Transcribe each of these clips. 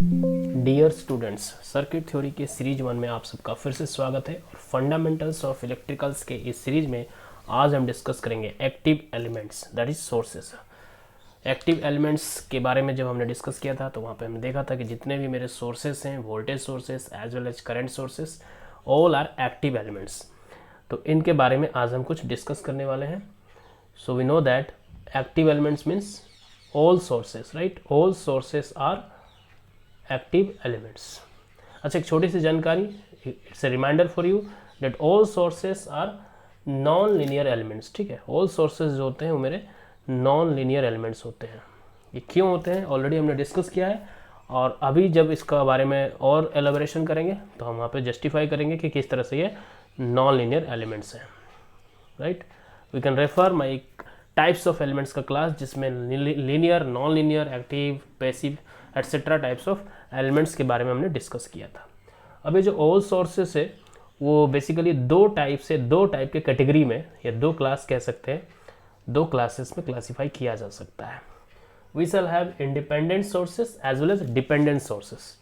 Dear students, circuit theory के series 1 में आप सबका फिर से स्वागत है। और फंडामेंटल्स ऑफ इलेक्ट्रिकल्स के इस सीरीज में आज हम डिस्कस करेंगे active elements, that is sources. Active elements के बारे में जब हमने डिस्कस किया था तो वहाँ पे हमने देखा था कि जितने भी मेरे सोर्सेस हैं, voltage sources as well as current sources, all are active elements. तो इनके बारे में आज हम कुछ डिस्कस करने वाले हैं। So we know that active elements means all sources, right? All sources are active elements. अच्छा, एक छोटी सी जानकारी, it's a reminder for you that all sources are non linear elements. ठीक है, ऑल सोर्सेस जो होते हैं वो मेरे नॉन लीनियर एलिमेंट्स होते हैं। ये क्यों होते हैं ऑलरेडी हमने डिस्कस किया है, और अभी जब इसका बारे में और एलाबोरेशन करेंगे तो हम वहाँ पे जस्टिफाई करेंगे कि किस तरह से ये नॉन लीनियर एलिमेंट्स हैं। Right, we can refer my types of elements का क्लास जिसमें linear, non linear, active, passive etcetera types of elements के बारे में हमने डिस्कस किया था। अभी जो ऑल सोर्सेस है वो बेसिकली दो टाइप के कैटेगरी में, या दो क्लास कह सकते हैं, दो क्लासेस में क्लासीफाई किया जा सकता है। We shall have independent sources as well as dependent sources.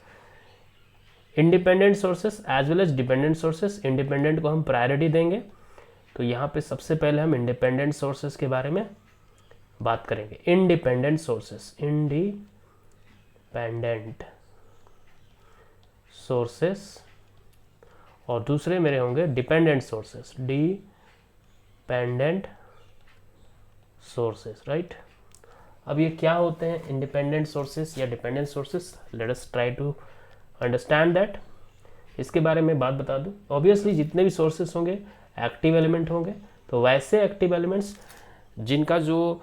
Independent sources as well as dependent sources, independent को हम प्रायोरिटी देंगे। तो यहाँ पे सबसे पहले हम इंडिपेंडेंट सोर्सेस के बारे में बात करेंगे। इंडिपेंडेंट सोर्सेस, इंडिपेंडेंट सोर्सेस, और दूसरे मेरे होंगे dependent sources, dependent sources. Right, अब ये क्या होते हैं इंडिपेंडेंट सोर्सेस या dependent sources? Let us try to understand that. इसके बारे में बात बता दूं, ऑब्वियसली जितने भी सोर्सेस होंगे एक्टिव एलिमेंट होंगे। तो वैसे एक्टिव एलिमेंट्स जिनका जो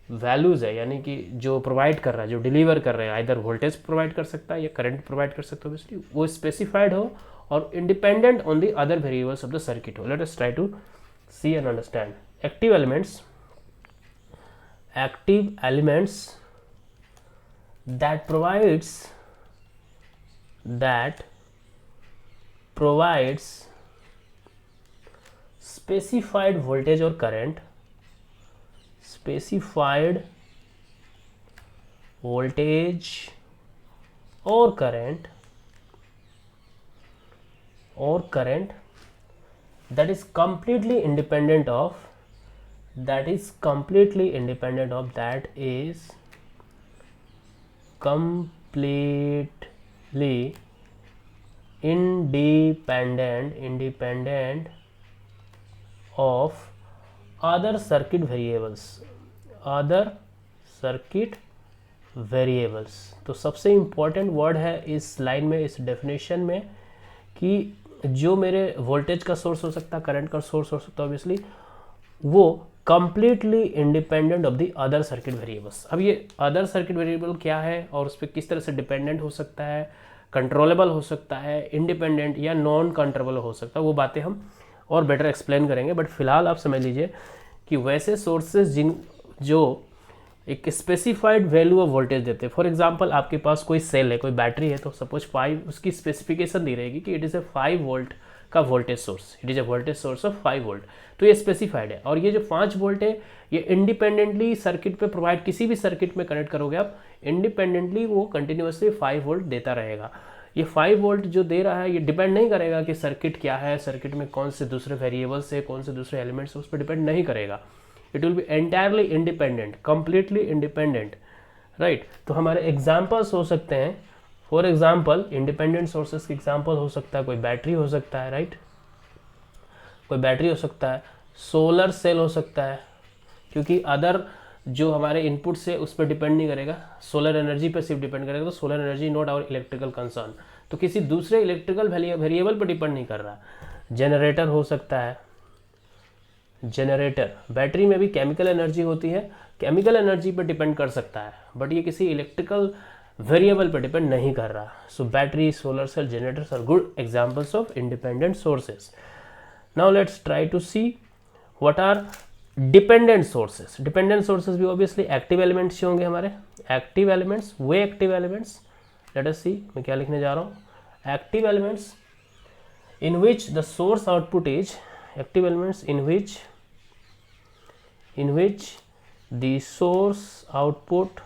वैल्यूज़ है, यानी कि जो प्रोवाइड कर रहा है, जो डिलीवर कर रहा है, आइदर वोल्टेज प्रोवाइड कर सकता है या करंट प्रोवाइड कर सकता है, ऑब्वियसली वो स्पेसिफाइड हो और independent on the other variables of the circuit हो। Let us try to see and understand active elements. Active elements that provides specified voltage or current, specified voltage or current that is completely independent of that is completely independent of other circuit variables। तो सबसे important word है इस line में, इस definition में, कि जो मेरे वोल्टेज का सोर्स हो सकता है, करंट का सोर्स हो सकता है, ऑब्वियसली वो completely independent of the other circuit variables. अब ये अदर सर्किट वेरिएबल क्या है और उस पर किस तरह से डिपेंडेंट हो सकता है, कंट्रोलेबल हो सकता है, इंडिपेंडेंट या नॉन कंट्रोलेबल हो सकता है, वो बातें हम और बेटर एक्सप्लेन करेंगे। बट फिलहाल आप समझ लीजिए कि वैसे सोर्सेज जो एक स्पेसिफाइड वैल्यू ऑफ वोल्टेज देते हैं। फॉर एग्जांपल, आपके पास कोई सेल है, कोई बैटरी है, तो सपोज 5, उसकी स्पेसिफिकेशन दी रहेगी कि इट इज़ ए 5 वोल्ट का voltage source, it is A voltage source of 5 volt. तो ये स्पेसिफाइड है, और ये जो 5 वोल्ट है ये इंडिपेंडेंटली सर्किट पे प्रोवाइड, किसी भी सर्किट में कनेक्ट करोगे आप, इंडिपेंडेंटली वो कंटिन्यूसली 5 वोल्ट देता रहेगा। ये 5 वोल्ट जो दे रहा है ये डिपेंड नहीं करेगा कि सर्किट क्या है, सर्किट में कौन से दूसरे वेरिएबल्स है, कौन से दूसरे एलिमेंट्स है, उस पर डिपेंड नहीं करेगा। It will B entirely independent, completely independent. Right, तो हमारे एग्जाम्पल्स हो सकते हैं, फॉर एग्जाम्पल इंडिपेंडेंट सोर्सेस के एग्जाम्पल हो सकता है, कोई बैटरी हो सकता है, राइट, कोई बैटरी हो सकता है, सोलर सेल हो सकता है, क्योंकि अदर जो हमारे इनपुट से उस पर डिपेंड नहीं करेगा, सोलर एनर्जी पर सिर्फ डिपेंड करेगा। तो solar energy not our electrical concern, तो किसी दूसरे इलेक्ट्रिकल वेरिएबल पर डिपेंड नहीं कर रहा। जनरेटर हो सकता है, जनरेटर, बैटरी में भी केमिकल एनर्जी होती है, केमिकल एनर्जी पर डिपेंड कर सकता है, बट ये किसी इलेक्ट्रिकल वेरिएबल पर डिपेंड नहीं कर रहा। So battery, solar cell, generators are good examples of independent sources. Now let's try to see what are dependent sources. Dependent sources भी ऑब्वियसली एक्टिव एलिमेंट्स होंगे हमारे। एक्टिव एलिमेंट्स, वे active elements, let us see मैं क्या लिखने जा रहा हूँ। Active elements in which the source output is, active elements in which the source output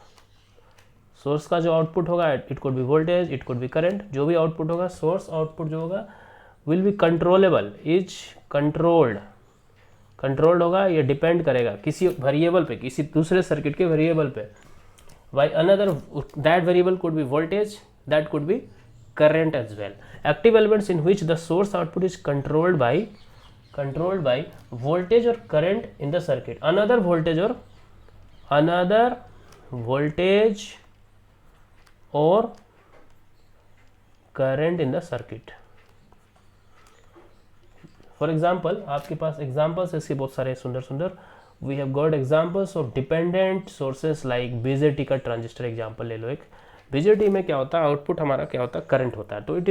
source का जो आउटपुट होगा it could be voltage, it could B current, जो भी आउटपुट होगा सोर्स आउटपुट जो होगा will be controllable, is controlled होगा, ये डिपेंड करेगा किसी वेरिएबल पे, किसी दूसरे सर्किट के वेरिएबल पे. By another, that variable could be voltage, that could be current as well. Active elements in which the source output is controlled by voltage or current in the circuit. Another voltage or current in the circuit. For example, आपके पास examples इसके बहुत सारे सुंदर. We have got examples of dependent sources like BJT का transistor example ले लो एक. BJT में क्या होता है, आउटपुट हमारा क्या होता है, करंट होता है, तो it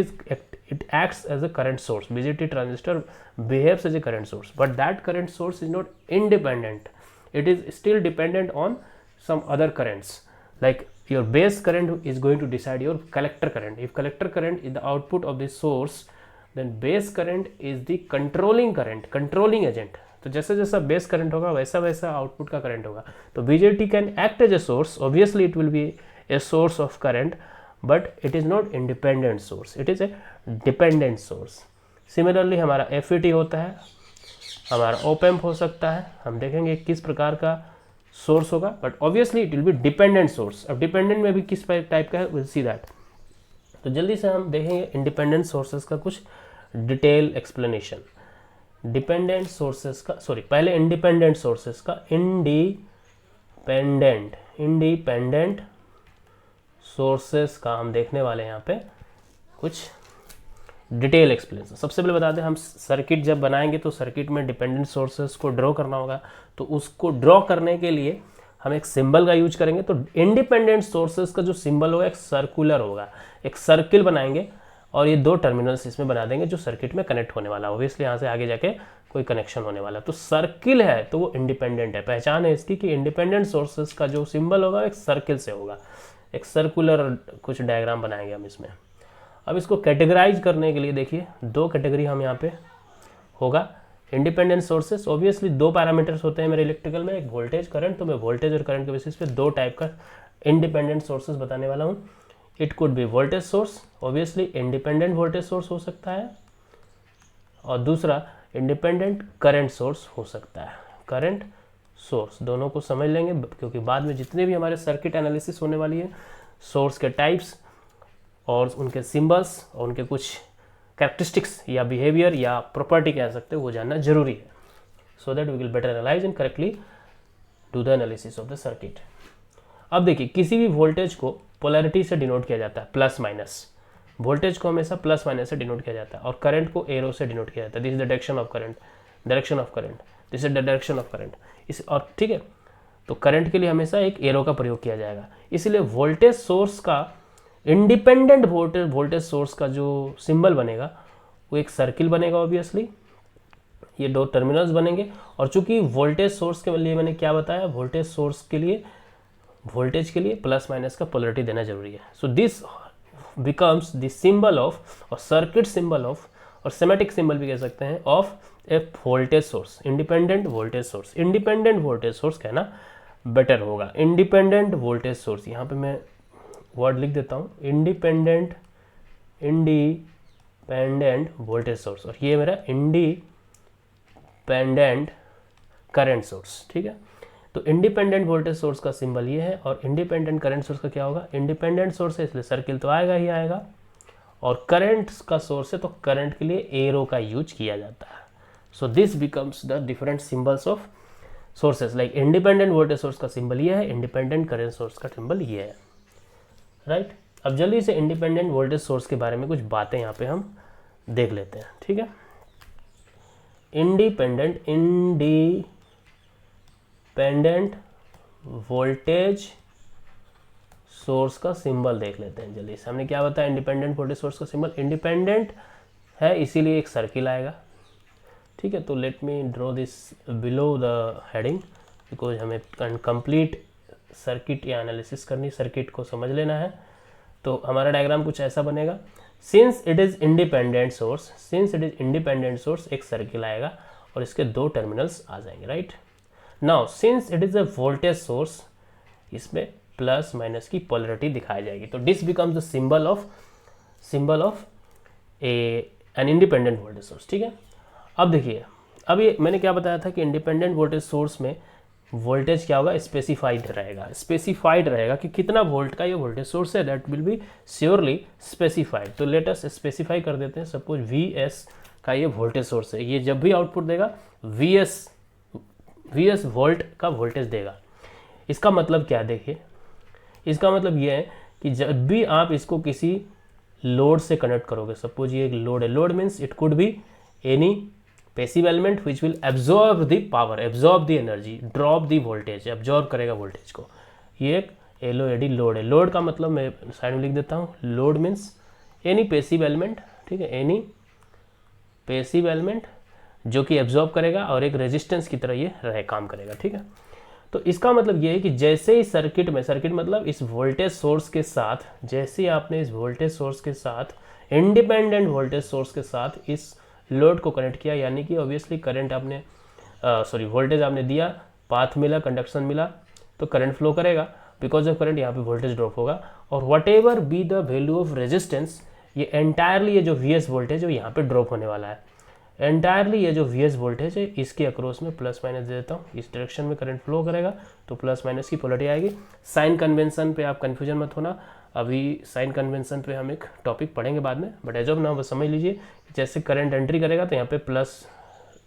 acts as a current source. BJT transistor behaves as a current source, but that current source is not independent, it is still dependent on some other currents. Like your base current is going to decide your collector current. If collector current is the output of the source, then base current is the controlling current, controlling agent. तो जैसा जैसा base current होगा वैसा वैसा output का current होगा. तो BJT can act as a source, obviously it will be a source of current, but it is not independent source, it is a dependent source. Similarly हमारा FET होता है, हमारा ओपैम्प हो सकता है, हम देखेंगे किस प्रकार का सोर्स होगा, but obviously it will be dependent source. अब डिपेंडेंट में भी किस टाइप का है, विल सी दैट. तो जल्दी से हम देखेंगे इंडिपेंडेंट सोर्सेज का कुछ डिटेल एक्सप्लेनेशन. डिपेंडेंट सोर्सेस का, सॉरी पहले इंडिपेंडेंट सोर्सेस का, इंडिपेंडेंट सोर्सेस का हम देखने वाले हैं यहाँ पे कुछ डिटेल एक्सप्लेनेशन. सबसे पहले बता दें, हम सर्किट जब बनाएंगे तो सर्किट में डिपेंडेंट सोर्सेस को ड्रॉ करना होगा, तो उसको ड्रॉ करने के लिए हम एक सिंबल का यूज करेंगे. तो इंडिपेंडेंट सोर्सेस का जो सिंबल होगा एक सर्कुलर होगा, एक सर्किल बनाएंगे और ये दो टर्मिनल्स इसमें बना देंगे जो सर्किट में कनेक्ट होने वाला है. ऑब्वियसली यहाँ से आगे जाके कोई कनेक्शन होने वाला है. तो सर्किल है तो वो इंडिपेंडेंट है. पहचान है इसकी कि इंडिपेंडेंट सोर्सेस का जो सिंबल होगा एक सर्किल से होगा, एक सर्कुलर कुछ डायग्राम बनाएंगे हम इसमें. अब इसको कैटेगराइज करने के लिए देखिए दो कैटेगरी हम यहाँ पे होगा. इंडिपेंडेंट सोर्सेस, ऑब्वियसली दो पैरामीटर्स होते हैं मेरे इलेक्ट्रिकल में, एक वोल्टेज करंट. तो मैं वोल्टेज और करंट के बेसिस पे दो टाइप का इंडिपेंडेंट सोर्सेस बताने वाला हूँ. It could be voltage source, obviously independent voltage source हो सकता है, और दूसरा इंडिपेंडेंट करंट सोर्स हो सकता है. करंट सोर्स दोनों को समझ लेंगे क्योंकि बाद में जितने भी हमारे सर्किट एनालिसिस होने वाली है, सोर्स के टाइप्स और उनके सिंबल्स और उनके कुछ कैरेक्टरिस्टिक्स या बिहेवियर या प्रॉपर्टी कह सकते हो, वो जानना जरूरी है, so that we will better analyse and correctly do the analysis of the circuit. अब देखिए, किसी भी वोल्टेज को पोलैरिटी से डिनोट किया जाता है, प्लस माइनस. वोल्टेज को हमेशा प्लस माइनस से डिनोट किया जाता है और करंट को एरो से डिनोट किया जाता है. This is the direction of current, this is the direction of current. इस और ठीक है, तो करंट के लिए हमेशा एक एरो का प्रयोग किया जाएगा. इसलिए वोल्टेज सोर्स का, इंडिपेंडेंट वोल्टेज सोर्स का जो सिंबल बनेगा वो एक सर्किल बनेगा. ऑब्वियसली ये दो टर्मिनल्स बनेंगे, और चूंकि वोल्टेज सोर्स के लिए मैंने क्या बताया, वोल्टेज सोर्स के लिए, वोल्टेज के लिए प्लस माइनस का पोलैरिटी देना जरूरी है. So this becomes the symbol of, और सर्किट सिंबल ऑफ, और सेमेटिक सिंबल भी कह सकते हैं, of a voltage source, independent voltage source. Independent voltage source कहना बेटर होगा. इंडिपेंडेंट वोल्टेज सोर्स, यहाँ पे मैं वर्ड लिख देता हूँ, इंडिपेंडेंट वोल्टेज सोर्स, और ये मेरा इंडिपेंडेंट करंट सोर्स. ठीक है, तो इंडिपेंडेंट वोल्टेज सोर्स का सिंबल ये है, और इंडिपेंडेंट करंट सोर्स का क्या होगा, इंडिपेंडेंट सोर्स है इसलिए सर्किल तो आएगा ही आएगा, और करंट का सोर्स है तो करंट के लिए एरो का यूज किया जाता है. So this becomes the different symbols of sources. Like independent voltage source का सिंबल ये है, इंडिपेंडेंट करंट सोर्स का सिंबल ये है. राइट, अब जल्दी से इंडिपेंडेंट वोल्टेज सोर्स के बारे में कुछ बातें यहाँ पे हम देख लेते हैं. ठीक है, इंडिपेंडेंट वोल्टेज सोर्स का सिंबल देख लेते हैं जल्दी से. हमने क्या बताया, इंडिपेंडेंट वोल्टेज सोर्स का सिंबल इंडिपेंडेंट है इसीलिए एक सर्किल आएगा. ठीक है, तो let me draw this below the heading, because हमें कंप्लीट सर्किट या एनालिसिस करनी, सर्किट को समझ लेना है. तो हमारा डायग्राम कुछ ऐसा बनेगा. Since it is independent source, एक सर्किल आएगा और इसके दो टर्मिनल्स आ जाएंगे. Right, now since it is a voltage source, इसमें प्लस माइनस की पोलरिटी दिखाई जाएगी। तो this becomes the symbol of an independent voltage source. ठीक है, अब देखिए, अब ये मैंने क्या बताया था कि इंडिपेंडेंट वोल्टेज सोर्स में वोल्टेज क्या होगा, स्पेसिफाइड रहेगा कि कितना वोल्ट का ये वोल्टेज सोर्स है, that will be surely specified. तो लेट अस स्पेसिफाई कर देते हैं, सपोज वी.एस का ये वोल्टेज सोर्स है, ये जब भी आउटपुट देगा वी.एस वोल्ट का वोल्टेज देगा। इसका मतलब क्या है, देखिए, इसका मतलब ये है कि जब भी आप इसको किसी लोड से कनेक्ट करोगे, सपोज ये एक लोड है, load means it could be any passive element which will absorb the power, absorb the energy, drop the voltage, absorb करेगा वोल्टेज को। ये एक एलओएडी लोड है। लोड का मतलब मैं साइड में लिख देता हूँ, load means any passive element, ठीक है, एनी पैसिव एलिमेंट जो कि एब्जॉर्ब करेगा और एक रेजिस्टेंस की तरह ये रहे काम करेगा। ठीक है, तो इसका मतलब ये है कि जैसे ही सर्किट मतलब इस वोल्टेज सोर्स के साथ, जैसे आपने इस वोल्टेज सोर्स के साथ, इंडिपेंडेंट वोल्टेज सोर्स के साथ इस लोड को कनेक्ट किया, यानी कि ऑब्वियसली करंट आपने वोल्टेज आपने दिया, पाथ मिला, कंडक्शन मिला, तो करंट फ्लो करेगा, बिकॉज ऑफ करंट यहाँ पे वोल्टेज ड्रॉप होगा। और what ever be the value of resistance, ये एंटायरली ये जो वी.एस वोल्टेज है यहाँ पे ड्रॉप होने वाला है। एंटायरली ये जो वी.एस वोल्टेज है इसके अक्रॉस में प्लस माइनस दे देता हूँ, इस डायरेक्शन में करंट फ्लो करेगा, तो प्लस माइनस की पोलरिटी आएगी। साइन कन्वेंशन पे आप कन्फ्यूजन मत होना, अभी साइन कन्वेंशन पे हम एक टॉपिक पढ़ेंगे बाद में, बट एज ऑफ नाउ बस समझ लीजिए जैसे करंट एंट्री करेगा तो यहाँ पे प्लस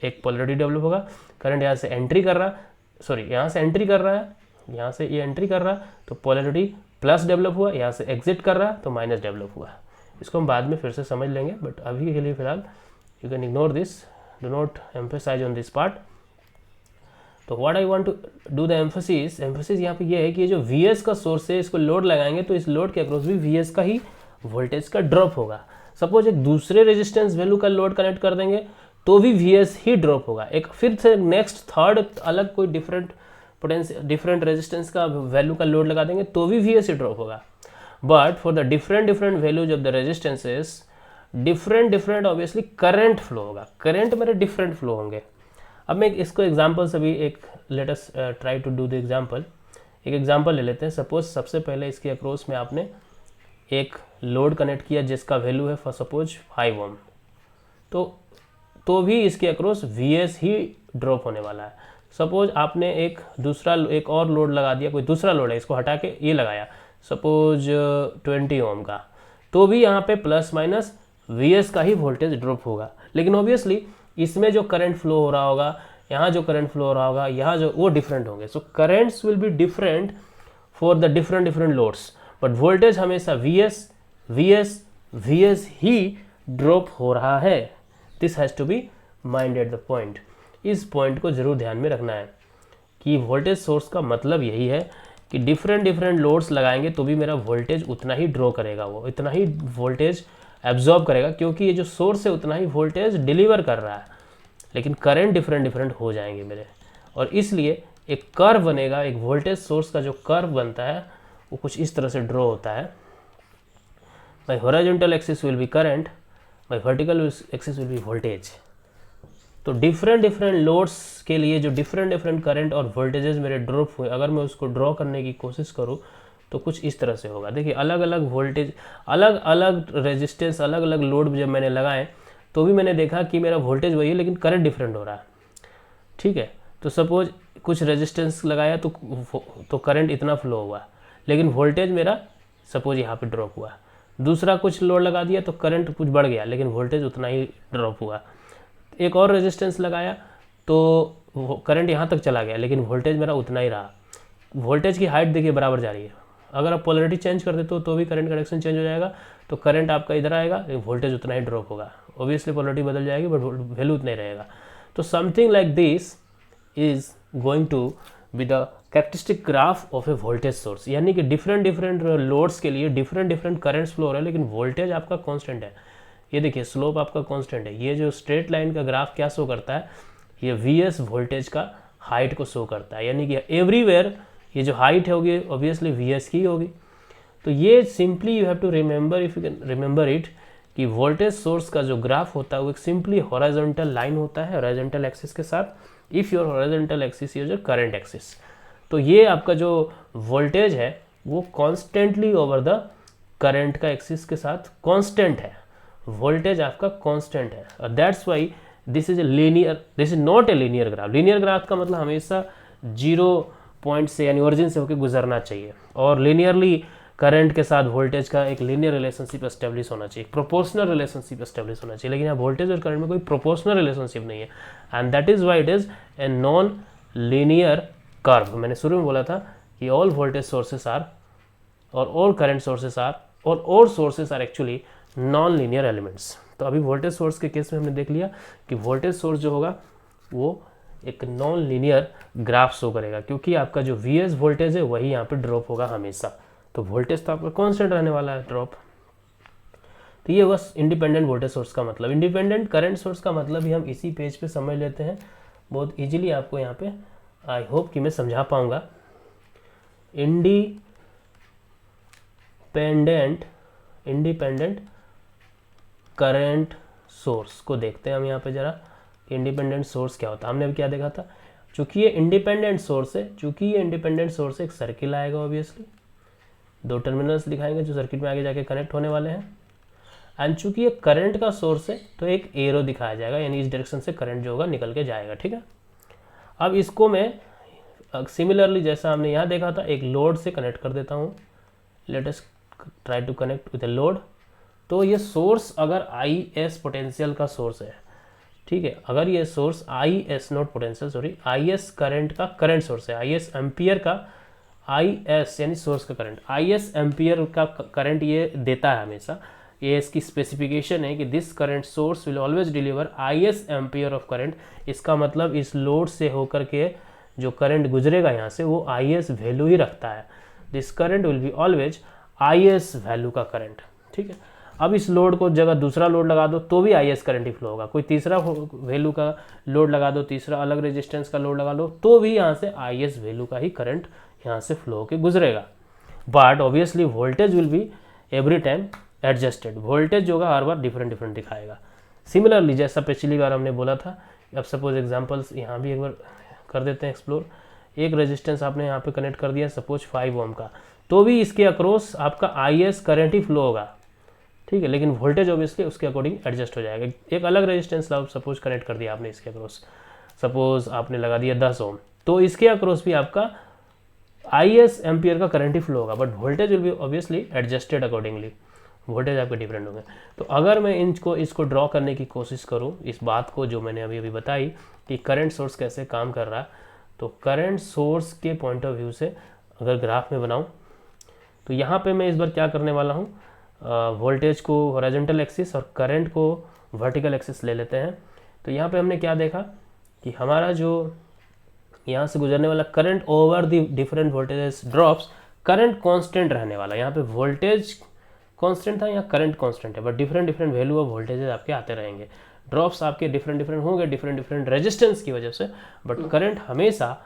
एक पोलरिटी डेवलप होगा। करंट यहाँ से एंट्री कर रहा, यहाँ से एंट्री कर रहा है, यहाँ से ये एंट्री कर रहा, तो पोलरिटी प्लस डेवलप हुआ, यहाँ से एग्जिट कर रहा तो माइनस डेवलप हुआ। इसको हम बाद में फिर से समझ लेंगे, बट अभी के लिए फिलहाल you can ignore this, do not emphasize on this part. तो what I want to do the emphasis यहाँ पे ये है कि ये जो Vs का सोर्स है, इसको लोड लगाएंगे तो इस लोड के अक्रॉस भी Vs का ही वोल्टेज का ड्रॉप होगा। सपोज एक दूसरे रेजिस्टेंस वैल्यू का लोड कनेक्ट कर देंगे तो भी Vs ही ड्रॉप होगा। एक फिर से नेक्स्ट थर्ड अलग कोई डिफरेंट रेजिस्टेंस का वैल्यू का लोड लगा देंगे तो भी Vs ही ड्रॉप होगा। But for the different values of the resistances different obviously current flow होगा, करंट मेरे डिफरेंट फ्लो होंगे। अब मैं इसको एग्जांपल से भी एक let us try to do the example, एक एग्जांपल ले लेते हैं। सपोज सबसे पहले इसके अक्रॉस में आपने एक लोड कनेक्ट किया जिसका वैल्यू है फॉर सपोज 5 ओम, तो भी इसके अक्रॉस Vs ही ड्रॉप होने वाला है। सपोज आपने एक और लोड लगा दिया, कोई दूसरा लोड है, इसको हटा के ये लगाया सपोज 20 ओम का, तो भी यहाँ पे प्लस माइनस Vs का ही वोल्टेज ड्रॉप होगा। लेकिन ऑब्वियसली इसमें जो करंट फ्लो हो रहा होगा, यहाँ जो करंट फ्लो हो रहा होगा, यहाँ जो वो डिफरेंट होंगे। So currents will be different for the different loads, but voltage हमेशा Vs ही ड्रॉप हो रहा है। This has to be mind at the point. इस पॉइंट को जरूर ध्यान में रखना है कि वोल्टेज सोर्स का मतलब यही है कि डिफरेंट लोड्स लगाएंगे तो भी मेरा वोल्टेज उतना ही ड्रॉ करेगा, वो इतना ही वोल्टेज एब्जॉर्ब करेगा, क्योंकि ये जो सोर्स है उतना ही वोल्टेज डिलीवर कर रहा है, लेकिन करंट डिफरेंट हो जाएंगे मेरे। और इसलिए एक कर्व बनेगा, एक वोल्टेज सोर्स का जो कर्व बनता है वो कुछ इस तरह से ड्रॉ होता है। My horizontal axis will be current, my vertical axis will be voltage. तो डिफरेंट लोड्स के लिए जो डिफरेंट करंट और वोल्टेजेस मेरे ड्रॉप हुए, अगर मैं उसको ड्रॉ करने की कोशिश करूँ तो कुछ इस तरह से होगा। देखिए, अलग अलग वोल्टेज, अलग अलग रेजिस्टेंस, अलग अलग लोड जब मैंने लगाए तो भी मैंने देखा कि मेरा वोल्टेज वही है लेकिन करंट डिफरेंट हो रहा है। ठीक है, तो सपोज कुछ रेजिस्टेंस लगाया तो करंट इतना फ्लो हुआ, लेकिन वोल्टेज मेरा सपोज यहाँ पे ड्रॉप हुआ। दूसरा कुछ लोड लगा दिया तो करंट कुछ बढ़ गया लेकिन वोल्टेज उतना ही ड्रॉप हुआ। एक और रेजिस्टेंस लगाया तो करंट यहाँ तक चला गया लेकिन वोल्टेज मेरा उतना ही रहा। वोल्टेज की हाइट देखिए बराबर जा रही है। अगर आप पोलरिटी चेंज कर देते हो तो भी करंट डायरेक्शन चेंज हो जाएगा, तो करंट आपका इधर आएगा लेकिन वोल्टेज उतना ही ड्रॉप होगा। ऑब्वियसली पोलरिटी बदल जाएगी बट वैल्यू उतना ही रहेगा। तो something like this is going to be the characteristic graph of a voltage source, यानी कि डिफरेंट लोड्स के लिए डिफरेंट करंट्स फ्लो हो रहा है लेकिन वोल्टेज आपका कांस्टेंट है। ये देखिए, स्लोप आपका कांस्टेंट है। ये जो स्ट्रेट लाइन का ग्राफ क्या शो करता है, ये Vs वोल्टेज का हाइट को शो करता है, यानी कि एवरीवेयर ये जो हाइट होगी ऑब्वियसली Vs की होगी। तो ये simply you have to remember, if you can remember it, कि वोल्टेज सोर्स का जो ग्राफ होता है वो एक सिंपली हॉरिजॉन्टल लाइन होता है हॉरिजॉन्टल एक्सिस के साथ। If your horizontal axis is your current axis, तो ये आपका जो वोल्टेज है वो कॉन्स्टेंटली ओवर द करंट का एक्सिस के साथ कांस्टेंट है, वोल्टेज आपका कांस्टेंट है, और that's why this is not a linear graph. Linear graph का मतलब हमेशा 0 पॉइंट से यानी ओरिजिन से होकर गुजरना चाहिए, और लीनियरली करंट के साथ वोल्टेज का एक लीनियर रिलेशनशिप एस्टेब्लिश होना चाहिए, प्रोपोर्शनल रिलेशनशिप एस्टेब्लिश होना चाहिए, लेकिन यहाँ वोल्टेज और करंट में कोई प्रोपोर्शनल रिलेशनशिप नहीं है, and that is why it is a non linear curve. मैंने शुरू में बोला था कि ऑल वोल्टेज सोर्सेस आर और ऑल करंट सोर्सेस आर और all sources are actually non linear elements. तो अभी वोल्टेज सोर्स के केस में हमने देख लिया कि वोल्टेज सोर्स जो होगा वो एक नॉन लीनियर ग्राफ शो करेगा, क्योंकि आपका जो Vs वोल्टेज है वही यहाँ पे ड्रॉप होगा हमेशा, तो वोल्टेज तो आपका कांस्टेंट रहने वाला है ड्रॉप। तो ये बस इंडिपेंडेंट वोल्टेज सोर्स का मतलब। इंडिपेंडेंट करंट सोर्स का मतलब भी हम इसी पेज पे समझ लेते हैं, बहुत इजीली आपको यहाँ पे आई होप कि मैं समझा पाऊंगा। इंडिपेंडेंट करंट सोर्स को देखते हैं हम यहाँ पे जरा, इंडिपेंडेंट सोर्स क्या होता है। हमने अभी क्या देखा था, चूंकि ये इंडिपेंडेंट सोर्स है, एक सर्किल आएगा ऑब्वियसली, 2 टर्मिनल्स दिखाएंगे जो सर्किट में आगे जाके कनेक्ट होने वाले हैं, एंड चूंकि ये करंट का सोर्स है तो एक एरो दिखाया जाएगा, यानी इस डायरेक्शन से करंट जो होगा निकल के जाएगा, ठीक है। अब इसको मैं सिमिलरली जैसा हमने यहाँ देखा था एक लोड से कनेक्ट कर देता हूँ। Let us try to connect with a load. तो ये सोर्स अगर IS पोटेंशियल का सोर्स है, ठीक है, अगर ये source IS not potential sorry IS current का करंट सोर्स है, IS एम्पियर का, IS यानी सोर्स का करंट, IS एम्पियर का करंट ये देता है हमेशा, ये इसकी स्पेसिफिकेशन है कि this current source will always deliver IS ampere of current. इसका मतलब इस लोड से होकर के जो करंट गुजरेगा यहाँ से वो IS वैल्यू ही रखता है। This current will be always IS value का करंट, ठीक है। अब इस लोड को जगह दूसरा लोड लगा दो तो भी IS करंट ही फ्लो होगा, कोई तीसरा वैल्यू का लोड लगा दो, तीसरा अलग रेजिस्टेंस का लोड लगा लो तो भी यहाँ से IS वैल्यू का ही करंट यहाँ से फ्लो होकर गुजरेगा। But obviously voltage will be every time adjusted, voltage जो होगा हर बार डिफरेंट दिखाएगा। सिमिलरली जैसा पिछली बार हमने बोला था, अब सपोज एग्जांपल्स यहाँ भी एक बार कर देते हैं एक्सप्लोर। एक रेजिस्टेंस आपने यहाँ पे कनेक्ट कर दिया सपोज 5 ओम का, तो भी इसके अक्रॉस आपका IS करंट ही फ्लो होगा, ठीक है, लेकिन वोल्टेज ऑब्वियसली उसके अकॉर्डिंग एडजस्ट हो जाएगा। एक अलग रेजिस्टेंस सपोज कनेक्ट कर दिया आपने इसके अक्रॉस, सपोज आपने लगा दिया 10 ओम, तो इसके अक्रॉस भी आपका IS एम्पियर का करंट ही फ्लो होगा, but voltage will be obviously adjusted accordingly, voltage आपके डिफरेंट होंगे। तो अगर मैं इसको ड्रॉ करने की कोशिश करूं, इस बात को जो मैंने अभी बताई कि करंट सोर्स कैसे काम कर रहा है, तो करंट सोर्स के पॉइंट ऑफ व्यू से अगर ग्राफ में बनाऊं तो यहाँ पे मैं इस बार क्या करने वाला हूँ, वोल्टेज को हॉरिजॉन्टल एक्सिस और करंट को वर्टिकल एक्सिस ले लेते हैं। तो यहाँ पे हमने क्या देखा कि हमारा जो यहाँ से गुजरने वाला current over the different voltage drops, current constant रहने वाला। यहाँ पे वोल्टेज कांस्टेंट था, यहाँ करंट कांस्टेंट है, but different value of voltages आपके आते रहेंगे, ड्रॉप्स आपके डिफरेंट होंगे डिफरेंट रेजिस्टेंस की वजह से, बट करंट हमेशा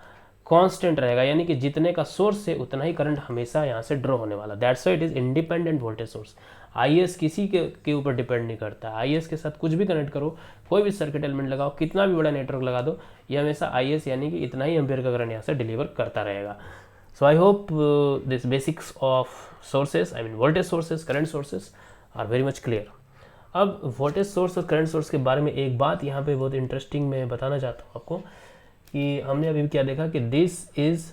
कांस्टेंट रहेगा, यानी कि जितने का सोर्स है उतना ही करंट हमेशा यहाँ से ड्रॉ होने वाला। That's why it is independent voltage source. IS किसी के ऊपर डिपेंड नहीं करता, IS के साथ कुछ भी कनेक्ट करो, कोई भी सर्किट एलिमेंट लगाओ, कितना भी बड़ा नेटवर्क लगा दो, ये हमेशा IS यानी कि इतना ही एम्पियर का करंट यहाँ से डिलीवर करता रहेगा। So I hope this basics of sources, I mean voltage sources, current sources are very much clear. अब वोल्टेज सोर्स और करंट सोर्स के बारे में एक बात यहाँ पे बहुत इंटरेस्टिंग मैं बताना चाहता हूँ आपको, कि हमने अभी क्या देखा कि this is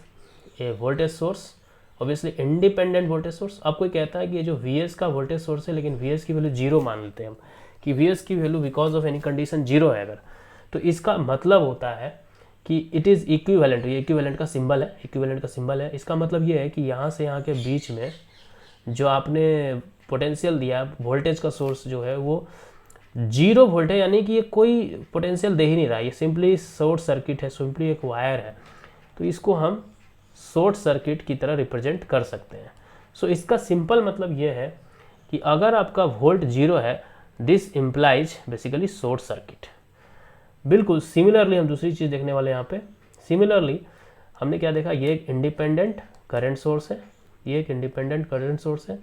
a voltage source, obviously independent voltage source. अब कोई कहता है कि ये जो Vs का वोल्टेज सोर्स है, लेकिन Vs की वैल्यू 0 मान लेते हैं हम, कि Vs की value because of any condition 0 है अगर, तो इसका मतलब होता है कि इट इज़ इक्विवेलेंट। ये इक्विवेलेंट का सिंबल है, इसका मतलब ये है कि यहाँ से यहाँ के बीच में जो आपने पोटेंशियल दिया, वोल्टेज का सोर्स जो है वो 0 वोल्ट है, यानी कि ये कोई पोटेंशियल दे ही नहीं रहा, ये सिंपली शॉर्ट सर्किट है, सिंपली एक वायर है, तो इसको हम शॉर्ट सर्किट की तरह रिप्रेजेंट कर सकते हैं। सो इसका सिंपल मतलब ये है कि अगर आपका वोल्ट 0 है, this implies basically short circuit. बिल्कुल सिमिलरली हम दूसरी चीज़ देखने वाले हैं यहाँ पे। सिमिलरली हमने क्या देखा, ये एक इंडिपेंडेंट करंट सोर्स है,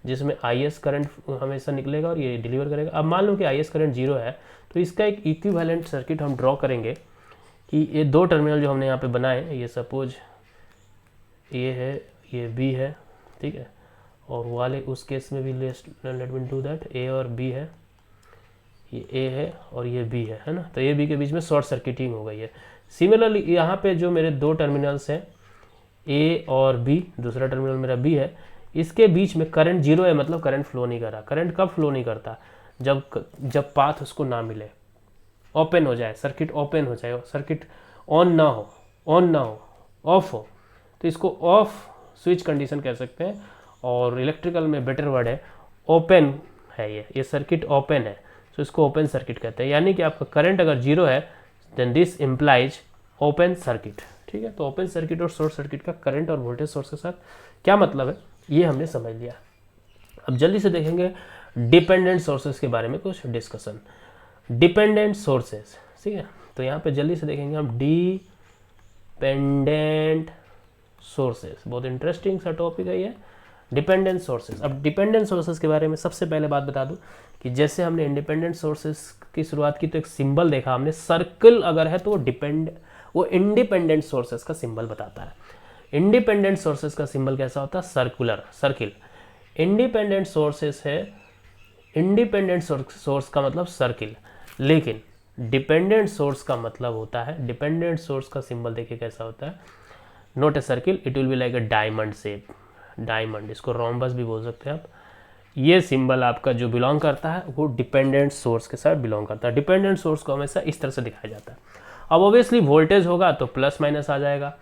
जिसमें IS करंट हमेशा निकलेगा और ये डिलीवर करेगा। अब मान लो कि IS करंट 0 है, तो इसका एक इक्विवेलेंट सर्किट हम ड्रॉ करेंगे कि ये 2 टर्मिनल जो हमने यहाँ पे बनाए, ये सपोज ये है, ये B है, ठीक है, और वाले उस केस में भी लेट मी डू दैट, ए और बी है, ये ए है और ये बी है ना, तो ए बी के बीच में शॉर्ट सर्किटिंग हो गई है। सिमिलरली यहाँ पे जो मेरे दो टर्मिनल्स हैं ए और बी, दूसरा टर्मिनल मेरा बी है, इसके बीच में करंट जीरो है, मतलब करंट फ्लो नहीं कर रहा। करंट कब फ्लो नहीं करता? जब पाथ उसको ना मिले, ओपन हो जाए, सर्किट ओपन हो जाए, सर्किट ऑन ना हो, ऑफ हो, तो इसको ऑफ स्विच कंडीशन कह सकते हैं, और इलेक्ट्रिकल में बेटर वर्ड है ओपन है। ये सर्किट ओपन है, तो इसको ओपन सर्किट कहते हैं। यानी कि आपका करंट अगर जीरो है then this implies open circuit. ठीक है, तो ओपन सर्किट और शॉर्ट सर्किट का करंट और वोल्टेज सोर्स के साथ क्या मतलब है, ये हमने समझ लिया। अब जल्दी से देखेंगे डिपेंडेंट सोर्सेज के बारे में कुछ डिस्कशन। डिपेंडेंट सोर्सेज, ठीक है, तो यहाँ पे जल्दी से देखेंगे हम डिपेंडेंट सोर्सेज। बहुत इंटरेस्टिंग सा टॉपिक है ये, डिपेंडेंट सोर्सेज। अब डिपेंडेंट सोर्सेज के बारे में सबसे पहले बात बता दूं कि जैसे हमने इंडिपेंडेंट सोर्सेज की शुरुआत की तो एक सिंबल देखा हमने, सर्कल अगर है तो वो इंडिपेंडेंट सोर्सेज का सिंबल बताता है। इंडिपेंडेंट सोर्सेज का सिंबल कैसा होता है? Circular, circle. इंडिपेंडेंट सोर्सेज है, इंडिपेंडेंट सोर्स का मतलब सर्किल, लेकिन डिपेंडेंट सोर्स का मतलब होता है, डिपेंडेंट सोर्स का सिंबल देखिए कैसा होता है, not a circle, it will be like a diamond shape. Diamond, इसको रोम्बस भी बोल सकते हैं आप। ये सिंबल आपका जो बिलोंग करता है वो डिपेंडेंट सोर्स के साथ बिलोंग करता है। डिपेंडेंट सोर्स को हमेशा इस तरह से दिखाया जाता है। अब ऑब्वियसली वोल्टेज होगा तो प्लस माइनस आ जाएगा,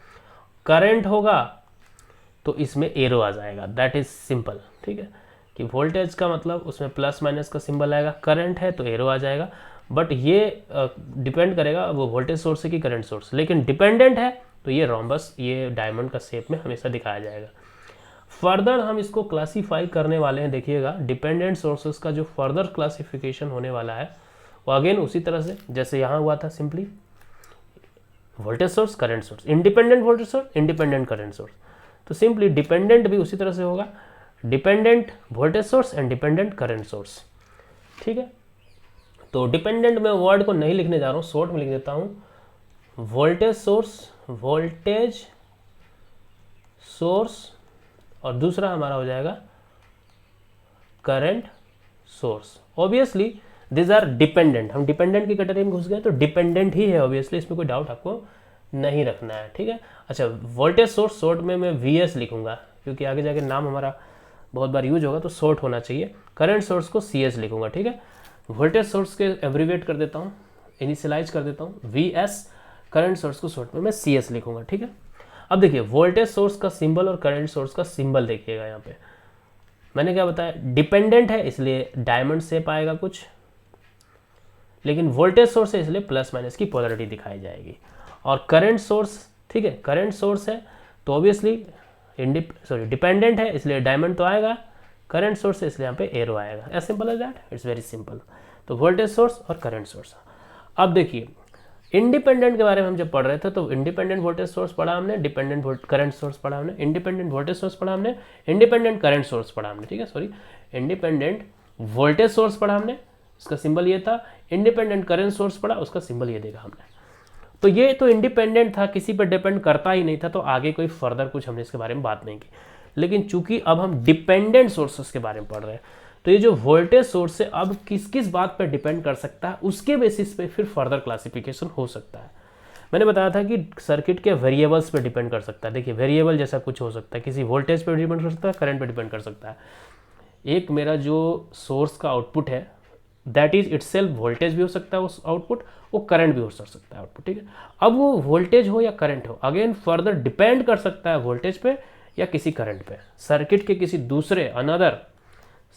करंट होगा तो इसमें एरो आ जाएगा, दैट इज सिंपल। ठीक है, कि वोल्टेज का मतलब उसमें प्लस माइनस का सिंबल आएगा, करंट है तो एरो आ जाएगा, बट ये डिपेंड करेगा वो वोल्टेज सोर्स है कि करंट सोर्स। लेकिन डिपेंडेंट है तो ये रोम्बस, ये डायमंड का शेप में हमेशा दिखाया जाएगा। फर्दर हम इसको क्लासीफाई करने वाले हैं, देखिएगा डिपेंडेंट सोर्सेस का जो फर्दर क्लासिफिकेशन होने वाला है वो अगेन उसी तरह से जैसे यहाँ हुआ था, simply voltage source, current source, independent voltage source, independent current source. तो सिंपली डिपेंडेंट भी उसी तरह से होगा, dependent voltage source and dependent current source. ठीक है, तो डिपेंडेंट में वर्ड को नहीं लिखने जा रहा हूँ, शॉर्ट में लिख देता हूँ, वोल्टेज सोर्स, वोल्टेज सोर्स, और दूसरा हमारा हो जाएगा current source. Obviously this are dependent, हम डिपेंडेंट की कैटेगरी में घुस गए तो डिपेंडेंट ही है ऑब्वियसली, इसमें कोई डाउट आपको नहीं रखना है। ठीक है, अच्छा वोल्टेज सोर्स शॉर्ट में मैं VS लिखूंगा क्योंकि आगे जाके नाम हमारा बहुत बार यूज होगा तो शॉर्ट होना चाहिए। करंट सोर्स को CS लिखूंगा। ठीक है, वोल्टेज सोर्स के एब्रीवेट कर देता हूँ, इनिशियलाइज कर देता हूँ VS, करंट सोर्स को शॉर्ट में मैं CS लिखूंगा। ठीक है, अब देखिए वोल्टेज सोर्स का सिंबल और करंट सोर्स का सिंबल देखिएगा, यहाँ पे मैंने क्या बताया, डिपेंडेंट है इसलिए डायमंड शेप आएगा कुछ, लेकिन वोल्टेज सोर्स है इसलिए प्लस माइनस की पोलरिटी दिखाई जाएगी। और करंट सोर्स, ठीक है, करंट सोर्स है तो ऑब्वियसली डिपेंडेंट है इसलिए डायमंड तो आएगा, करंट सोर्स है इसलिए यहाँ पे एरो आएगा। As simple as that, it's very simple. तो वोल्टेज सोर्स और करंट सोर्स। अब देखिए इंडिपेंडेंट के बारे में हम जब पढ़ रहे थे तो इंडिपेंडेंट वोल्टेज सोर्स पढ़ा हमने, डिपेंडेंट करंट सोर्स पढ़ा हमने, इंडिपेंडेंट वोल्टेज सोर्स पढ़ा हमने, इंडिपेंडेंट करंट सोर्स पढ़ा हमने। ठीक है, सॉरी, इंडिपेंडेंट वोल्टेज सोर्स पढ़ा हमने, उसका सिंबल ये था, इंडिपेंडेंट करंट सोर्स पढ़ा, उसका सिंबल ये देखा हमने। तो ये तो इंडिपेंडेंट था, किसी पर डिपेंड करता ही नहीं था, तो आगे कोई फर्दर कुछ हमने इसके बारे में बात नहीं की। लेकिन चूंकि अब हम डिपेंडेंट सोर्सेस के बारे में पढ़ रहे हैं तो ये जो वोल्टेज सोर्स है अब किस किस बात पर डिपेंड कर सकता है, उसके बेसिस पे फिर फर्दर क्लासिफिकेशन हो सकता है। मैंने बताया था कि सर्किट के वेरिएबल्स पे डिपेंड कर सकता है। देखिए वेरिएबल जैसा कुछ हो सकता है, किसी वोल्टेज पे डिपेंड कर सकता है, करंट पे डिपेंड कर सकता है। एक मेरा जो सोर्स का आउटपुट है दैट इज इटसेल्फ वोल्टेज भी हो सकता है उस आउटपुट, वो करंट भी हो सकता है आउटपुट। ठीक है, अब वो वोल्टेज हो या करंट हो अगेन फर्दर डिपेंड कर सकता है वोल्टेज पे या किसी करंट पे, सर्किट के किसी दूसरे अनदर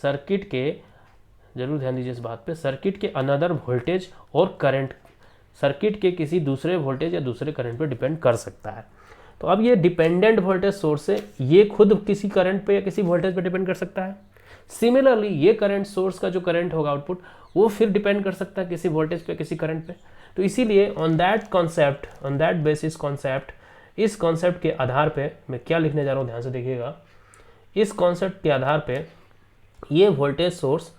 सर्किट के, जरूर ध्यान दीजिए इस बात पे, सर्किट के अनदर वोल्टेज और करंट सर्किट के किसी दूसरे वोल्टेज या दूसरे करंट पे डिपेंड कर सकता है। तो अब ये डिपेंडेंट वोल्टेज सोर्स है, ये खुद किसी करंट पे या किसी वोल्टेज पे डिपेंड कर सकता है। सिमिलरली ये करंट सोर्स का जो करंट होगा आउटपुट वो फिर डिपेंड कर सकता है किसी वोल्टेज पे किसी करंट पे। तो इसीलिए on that concept, on that basis concept, इस कॉन्सेप्ट के आधार पे मैं क्या लिखने जा रहा हूँ ध्यान से देखिएगा, इस कॉन्सेप्ट के आधार पे ये वोल्टेज सोर्स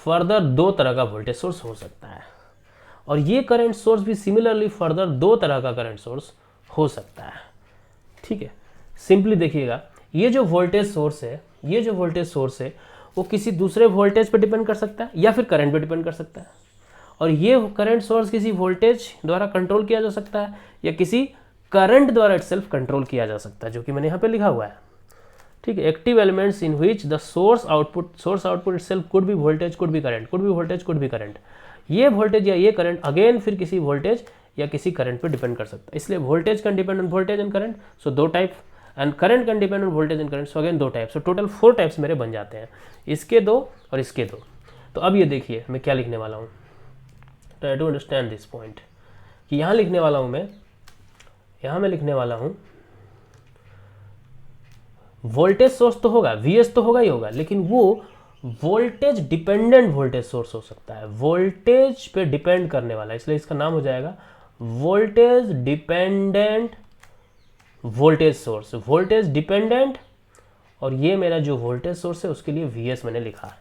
फर्दर दो तरह का वोल्टेज सोर्स हो सकता है, और ये करंट सोर्स भी सिमिलरली फर्दर दो तरह का करंट सोर्स हो सकता है। ठीक है, सिंपली देखिएगा, ये जो वोल्टेज सोर्स है ये जो वोल्टेज सोर्स है वो किसी दूसरे वोल्टेज पर डिपेंड कर सकता है या फिर करंट पर डिपेंड कर सकता है, और ये करंट सोर्स किसी वोल्टेज द्वारा कंट्रोल किया जा सकता है या किसी करंट द्वारा इटसेल्फ कंट्रोल किया जा सकता है, जो कि मैंने यहाँ पे लिखा हुआ है। ठीक है, active elements in which the source output itself could be voltage, could be current, could be voltage, could be current. ये वोल्टेज या ये करंट अगेन फिर किसी वोल्टेज या किसी करंट पर डिपेंड कर सकता है, इसलिए voltage can depend on voltage and current, so 2 type, and current can depend on voltage and current, so again 2 type, so total 4 types मेरे बन जाते हैं, इसके 2 और इसके 2। तो अब ये देखिए मैं क्या लिखने वाला हूँ, try to understand this point, कि यहाँ लिखने वाला हूँ मैं, यहाँ मैं लिखने वाला हूँ वोल्टेज सोर्स तो होगा, Vs तो होगा ही होगा, लेकिन वो वोल्टेज डिपेंडेंट वोल्टेज सोर्स हो सकता है, वोल्टेज पे डिपेंड करने वाला, इसलिए इसका नाम हो जाएगा voltage dependent voltage source, voltage dependent, और ये मेरा जो वोल्टेज सोर्स है उसके लिए Vs मैंने लिखा है।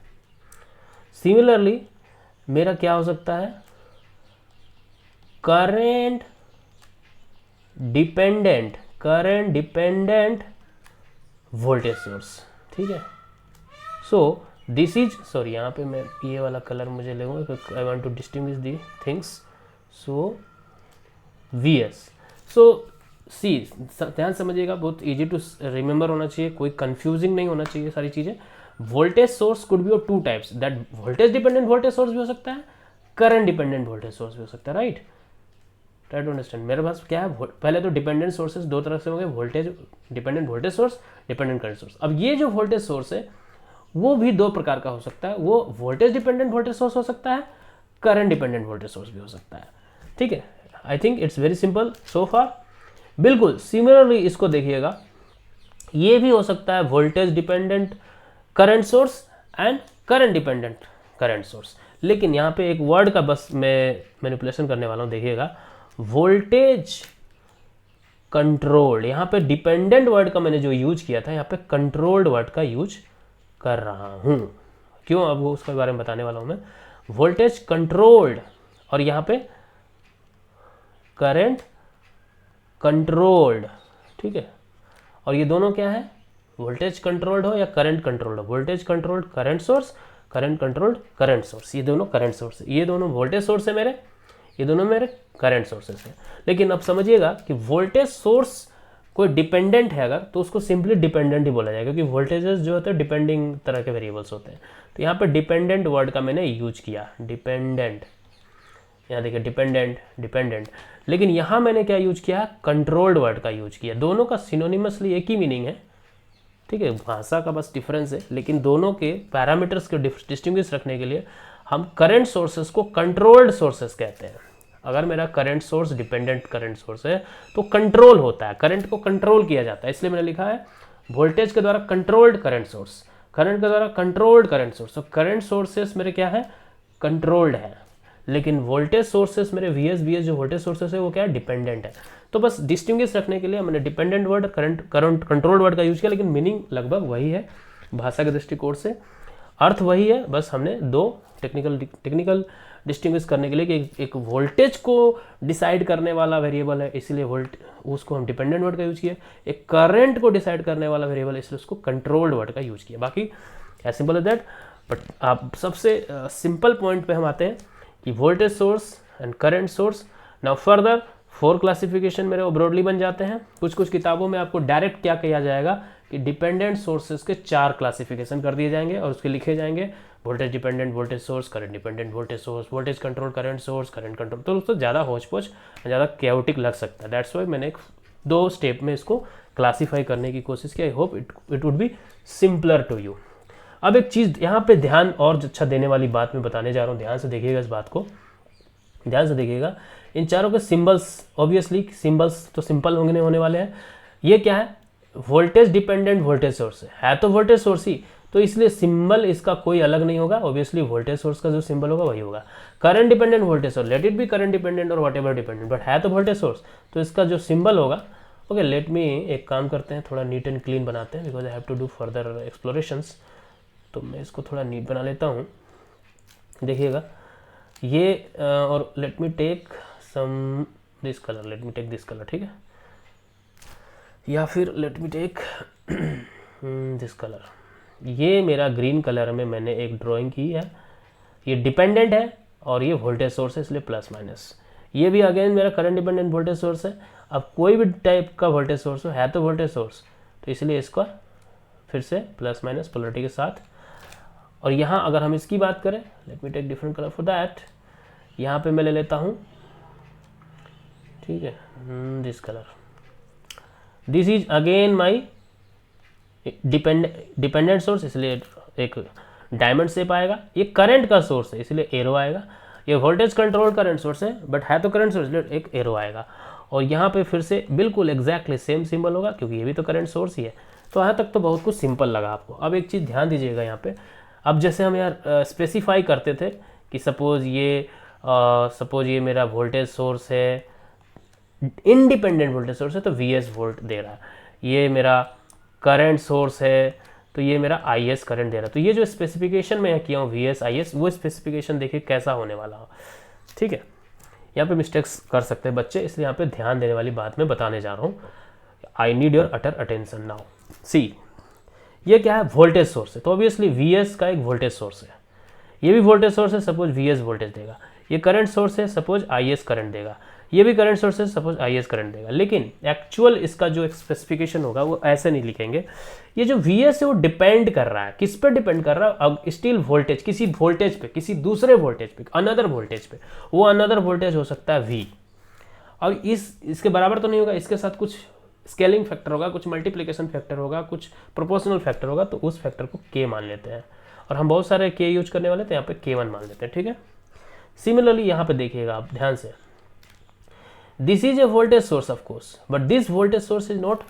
सिमिलरली मेरा क्या हो सकता है, करंट डिपेंडेंट वोल्टेज सोर्स। ठीक है, सो दिस इज, सॉरी यहाँ पे मैं ये वाला कलर मुझे लूँगा, I want to distinguish the things, so Vs, so see, ध्यान समझिएगा, बहुत इजी टू रिमेंबर होना चाहिए, कोई कंफ्यूजिंग नहीं होना चाहिए सारी चीज़ें। Voltage source could be of 2 types, that voltage dependent voltage source भी हो सकता है, करंट डिपेंडेंट वोल्टेज सोर्स भी हो सकता है, राइट। ट्राई टू अंडरस्टैंड, मेरे पास क्या है, पहले तो डिपेंडेंट सोर्सेज 2 तरह से हो गए, voltage dependent voltage source, dependent current source. अब ये जो वोल्टेज सोर्स है वो भी 2 प्रकार का हो सकता है, वो वोल्टेज डिपेंडेंट वोल्टेज सोर्स हो सकता है, करंट डिपेंडेंट वोल्टेज सोर्स भी हो सकता है। ठीक है, I think it's very simple so far. बिल्कुल सिमिलरली इसको देखिएगा, ये भी हो सकता है voltage dependent current source and current dependent current source, लेकिन यहाँ पे एक वर्ड का बस मैं मैनिपुलेशन करने वाला हूँ, देखिएगा, वोल्टेज कंट्रोल्ड, यहाँ पे डिपेंडेंट वर्ड का मैंने जो यूज किया था, यहाँ पे कंट्रोल्ड वर्ड का यूज कर रहा हूँ, क्यों, अब वो उसके बारे में बताने वाला हूँ मैं। वोल्टेज कंट्रोल्ड और यहाँ पे करंट कंट्रोल्ड, ठीक है, और ये दोनों क्या है, वोल्टेज कंट्रोल्ड हो या करंट कंट्रोल्ड हो, voltage controlled current source, current controlled current source, ये दोनों करंट सोर्स है, ये दोनों वोल्टेज सोर्स है मेरे, ये दोनों मेरे करंट सोर्सेस हैं। लेकिन अब समझिएगा कि वोल्टेज सोर्स कोई डिपेंडेंट है अगर, तो उसको सिंपली डिपेंडेंट ही बोला जाएगा, क्योंकि वोल्टेजेस जो होते हैं डिपेंडिंग तरह के वेरिएबल्स होते हैं। तो यहाँ पे डिपेंडेंट वर्ड का मैंने यूज किया, डिपेंडेंट, यहाँ देखिए डिपेंडेंट, लेकिन यहाँ मैंने क्या यूज किया, कंट्रोल्ड वर्ड का यूज किया। दोनों का सिनोनिमसली एक ही मीनिंग है, ठीक है, भाषा का बस डिफरेंस है, लेकिन दोनों के पैरामीटर्स के डिस्टिंग्विश रखने के लिए हम करंट सोर्सेस को कंट्रोल्ड सोर्सेस कहते हैं। अगर मेरा current source dependent current source है तो कंट्रोल होता है, करंट को कंट्रोल किया जाता है, इसलिए मैंने लिखा है वोल्टेज के द्वारा कंट्रोल्ड करंट सोर्स, करंट के द्वारा कंट्रोल्ड करंट सोर्स। तो करंट सोर्सेस मेरे क्या है, कंट्रोल्ड है, लेकिन वोल्टेज सोर्सेस मेरे VS जो वोल्टेज सोर्सेस है वो क्या है, डिपेंडेंट है। तो बस डिस्टिंग्विश रखने के लिए मैंने dependent word current controlled word का यूज किया, लेकिन मीनिंग लगभग वही है भाषा के दृष्टिकोण से, अर्थ वही है, बस हमने 2 टेक्निकल डिस्टिंग्विश करने के लिए कि एक वोल्टेज को डिसाइड करने वाला वेरिएबल है, इसलिए उसको हम डिपेंडेंट वर्ड का यूज किया, एक करंट को डिसाइड करने वाला वेरिएबल है, इसलिए उसको कंट्रोल्ड वर्ड का यूज किया। बाकी as simple as that. But आप सबसे सिंपल पॉइंट पे हम आते हैं कि voltage source and current source. Now further 4 classification मेरे वो ब्रॉडली बन जाते हैं। कुछ किताबों में आपको डायरेक्ट क्या किया जाएगा कि डिपेंडेंट सोर्सेज के 4 क्लासिफिकेशन कर दिए जाएंगे और उसके लिखे जाएंगे voltage dependent voltage source, current dependent voltage source, voltage control current source, current control. तो उसको ज़्यादा होच-पोच, ज़्यादा कैओटिक लग सकता है, दैट्स वाई मैंने 2 स्टेप में इसको क्लासीफाई करने की कोशिश की। I hope it would be simpler to you. अब एक चीज़ यहाँ पे ध्यान और अच्छा देने वाली बात मैं बताने जा रहा हूँ, ध्यान से देखिएगा इस बात को, ध्यान से देखिएगा। इन चारों के सिंबल्स, ऑब्वियसली सिंबल्स तो सिंपल होने वाले हैं। ये क्या है, वोल्टेज डिपेंडेंट वोल्टेज सोर्स है तो वोल्टेज सोर्स ही, तो इसलिए सिंबल इसका कोई अलग नहीं होगा, ऑब्वियसली वोल्टेज सोर्स का जो सिंबल होगा वही होगा। Current dependent voltage source, let it be current dependent और व्हाटएवर डिपेंडेंट, बट है तो वोल्टेज सोर्स, तो इसका जो सिंबल होगा, ओके लेट मी एक काम करते हैं, थोड़ा नीट एंड क्लीन बनाते हैं, because I have to do further explorations. तो मैं इसको थोड़ा नीट बना लेता हूँ, देखिएगा ये, और let me take some this colour, let me take this colour, ठीक है, या फिर let me take this colour, ये मेरा ग्रीन कलर में मैंने एक ड्राइंग की है, ये डिपेंडेंट है और ये वोल्टेज सोर्स है, इसलिए प्लस माइनस। ये भी अगेन मेरा करंट डिपेंडेंट वोल्टेज सोर्स है। अब कोई भी टाइप का वोल्टेज सोर्स हो, है तो वोल्टेज सोर्स, तो इसलिए इसका फिर से प्लस माइनस पोलरिटी के साथ। और यहाँ अगर हम इसकी बात करें, let me take different colour for that, यहाँ पे मैं ले लेता हूँ, ठीक है, this colour, this is again my dependent source, इसलिए एक डायमंड शेप आएगा। ये करंट का सोर्स है, इसलिए एरो आएगा। ये वोल्टेज कंट्रोल करंट सोर्स है, बट है तो करंट सोर्स, इसलिए एक एरो आएगा। और यहाँ पे फिर से बिल्कुल एग्जैक्टली सेम सिंबल होगा, क्योंकि ये भी तो करंट सोर्स ही है। तो यहाँ तक तो बहुत कुछ सिंपल लगा आपको। अब एक चीज़ ध्यान दीजिएगा यहाँ पे, अब जैसे हम यार स्पेसिफाई करते थे कि सपोज ये मेरा वोल्टेज सोर्स है, इंडिपेंडेंट वोल्टेज सोर्स है, तो Vs वोल्ट दे रहा है। ये मेरा करंट सोर्स है, तो ये मेरा Is करंट दे रहा है। तो ये जो स्पेसिफिकेशन मैं किया हूँ Vs Is, वो स्पेसिफिकेशन देखिए कैसा होने वाला हो, ठीक है। यहाँ पे मिस्टेक्स कर सकते हैं बच्चे, इसलिए यहाँ पे ध्यान देने वाली बात मैं बताने जा रहा हूँ। I need your utter attention now. See, ये क्या है, वोल्टेज सोर्स है, तो ऑब्वियसली Vs का एक वोल्टेज सोर्स है। ये भी वोल्टेज सोर्स है, सपोज Vs वोल्टेज देगा। ये करंट सोर्स है, सपोज Is करंट देगा। ये भी करंट सोर्स है, सपोज Is करंट देगा। लेकिन एक्चुअल इसका जो स्पेसिफिकेशन होगा वो ऐसे नहीं लिखेंगे। ये जो Vs है वो डिपेंड कर रहा है, किस पे डिपेंड कर रहा है, अब स्टिल वोल्टेज, किसी वोल्टेज पे, किसी दूसरे वोल्टेज पे, अनदर वोल्टेज पे। वो अनदर वोल्टेज हो सकता है V। अब इसके बराबर तो नहीं होगा, इसके साथ कुछ स्केलिंग फैक्टर होगा, कुछ मल्टीप्लिकेशन फैक्टर होगा, कुछ प्रोपोर्शनल फैक्टर होगा, तो उस फैक्टर को K मान लेते हैं। और हम बहुत सारे K यूज करने वाले, तो यहाँ पे K1 मान लेते हैं, ठीक है। सिमिलरली यहाँ पे देखिएगा आप ध्यान से, this is a voltage source of course, but this voltage source is not